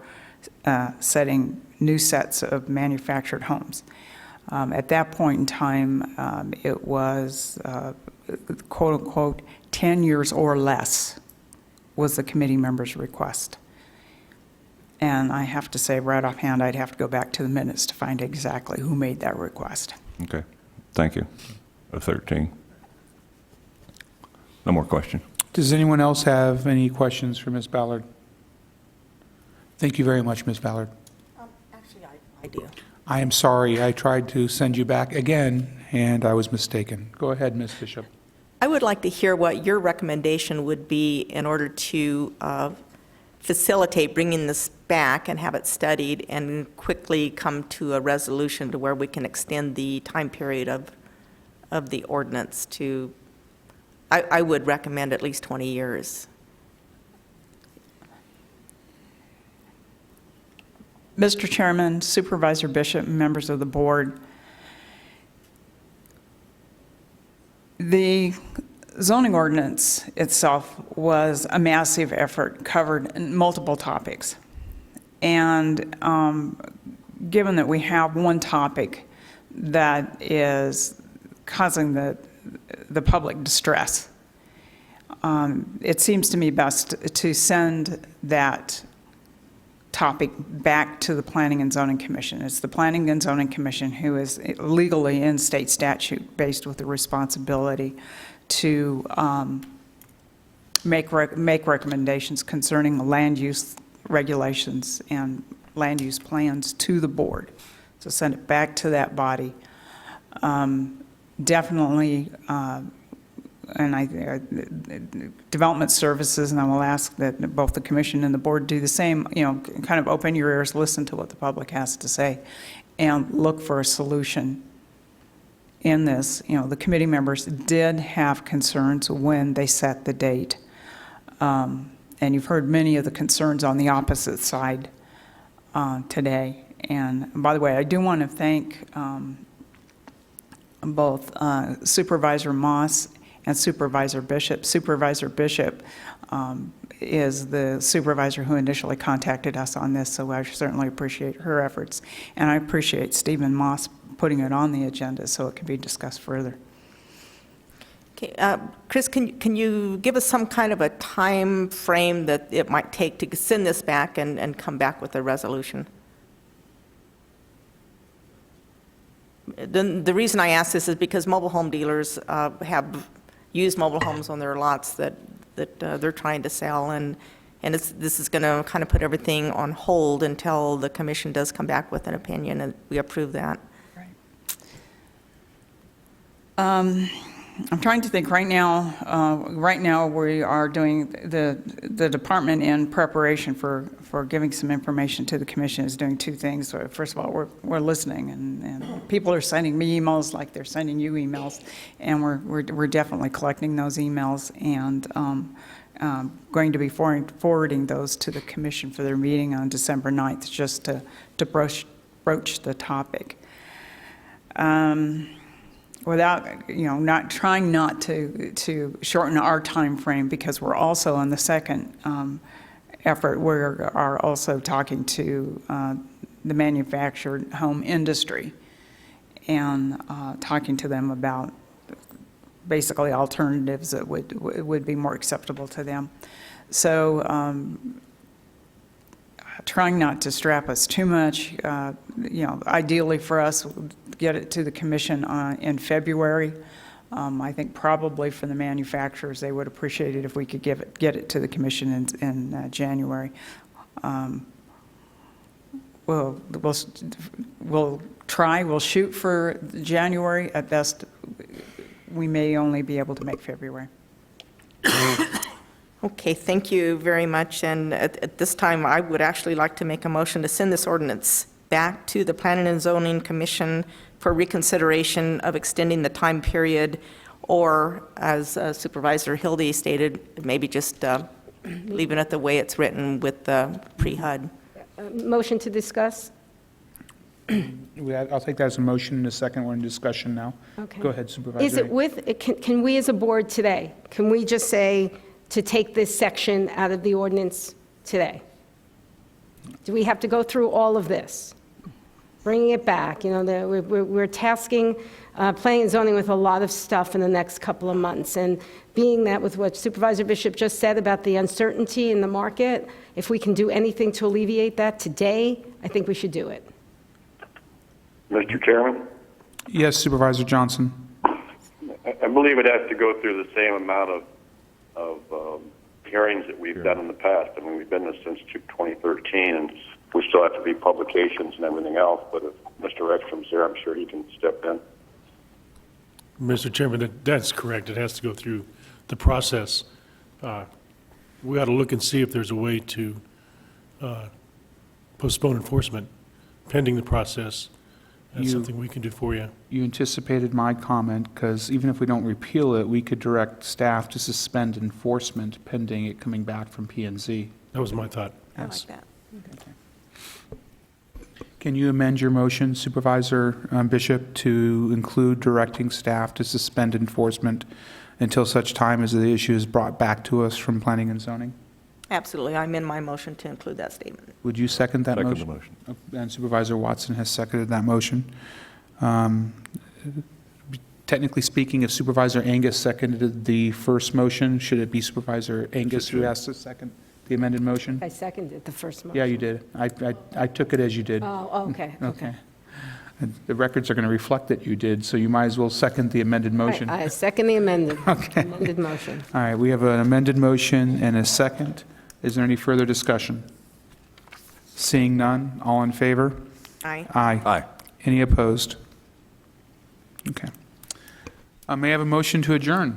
setting new sets of manufactured homes. At that point in time, it was quote unquote 10 years or less was the committee member's request. And I have to say right offhand, I'd have to go back to the minutes to find exactly who made that request. Okay, thank you. 13. No more questions. Does anyone else have any questions for Ms. Ballard? Thank you very much, Ms. Ballard. Actually, I do. I am sorry. I tried to send you back again, and I was mistaken. Go ahead, Ms. Bishop. I would like to hear what your recommendation would be in order to facilitate bringing this back and have it studied and quickly come to a resolution to where we can extend the time period of the ordinance to, I would recommend at least 20 years. Mr. Chairman, Supervisor Bishop, members of the board, the zoning ordinance itself was a massive effort, covered multiple topics. And given that we have one topic that is causing the public distress, it seems to me best to send that topic back to the Planning and Zoning Commission. It's the Planning and Zoning Commission who is legally in state statute based with the responsibility to make recommendations concerning land use regulations and land use plans to the board. So send it back to that body. Definitely, development services, and I will ask that both the commission and the board do the same, kind of open your ears, listen to what the public has to say, and look for a solution in this. The committee members did have concerns when they set the date. And you've heard many of the concerns on the opposite side today. And by the way, I do want to thank both Supervisor Moss and Supervisor Bishop. Supervisor Bishop is the supervisor who initially contacted us on this, so I certainly appreciate her efforts. And I appreciate Stephen Moss putting it on the agenda so it can be discussed further. Okay, Chris, can you give us some kind of a time frame that it might take to send this back and come back with a resolution? The reason I ask this is because mobile home dealers have used mobile homes on their lots that they're trying to sell, and this is going to kind of put everything on hold until the commission does come back with an opinion and we approve that. I'm trying to think right now. Right now, we are doing the department in preparation for giving some information to the commission is doing two things. So first of all, we're listening, and people are sending me emails like they're sending you emails, and we're definitely collecting those emails and going to be forwarding those to the commission for their meeting on December 9th, just to broach the topic. Without, not trying not to shorten our time frame, because we're also on the second effort. We are also talking to the manufactured home industry and talking to them about basically alternatives that would be more acceptable to them. So trying not to strap us too much. Ideally for us, get it to the commission in February. I think probably for the manufacturers, they would appreciate it if we could get it to the commission in January. We'll try. We'll shoot for January. At best, we may only be able to make February. Okay, thank you very much. And at this time, I would actually like to make a motion to send this ordinance back to the Planning and Zoning Commission for reconsideration of extending the time period, or as Supervisor Hildy stated, maybe just leaving it the way it's written with the pre-HUD. Motion to discuss? I'll take that as a motion in a second. We're in discussion now. Okay. Go ahead, Supervisor. Is it can we as a board today, can we just say to take this section out of the ordinance today? Do we have to go through all of this? Bringing it back, we're tasking planning and zoning with a lot of stuff in the next couple of months. And being that with what Supervisor Bishop just said about the uncertainty in the market, if we can do anything to alleviate that today, I think we should do it. Mr. Chairman? Yes, Supervisor Johnson. I believe it has to go through the same amount of hearings that we've done in the past. I mean, we've been this since 2013, and we still have to be publications and everything else, but if Mr. Ekstrom's there, I'm sure he can step in. Mr. Chairman, that's correct. It has to go through the process. We ought to look and see if there's a way to postpone enforcement pending the process. That's something we can do for you. You anticipated my comment, because even if we don't repeal it, we could direct staff to suspend enforcement pending it coming back from P&Z. That was my thought. I like that. Okay. Can you amend your motion, Supervisor Bishop, to include directing staff to suspend enforcement until such time as the issue is brought back to us from Planning and Zoning? Absolutely. I'm in my motion to include that statement. Would you second that motion? Second the motion. And Supervisor Watson has seconded that motion. Technically speaking, if Supervisor Angus seconded the first motion, should it be Supervisor Angus who has to second the amended motion? I seconded the first motion. Yeah, you did. I took it as you did. Oh, okay. Okay. And the records are going to reflect that you did, so you might as well second the amended motion. I second the amended motion. All right, we have an amended motion and a second. Is there any further discussion? Seeing none, all in favor? Aye. Aye. Aye. Any opposed? Okay. May I have a motion to adjourn?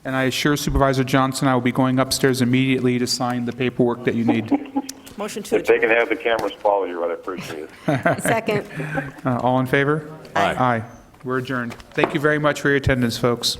And I assure Supervisor Johnson I will be going upstairs immediately to sign the paperwork that you need. Motion to If they adjourn. can have the cameras follow you, I'd appreciate it. Second. All in favor? Aye. Aye. We're adjourned. Thank you very much for your attendance, folks.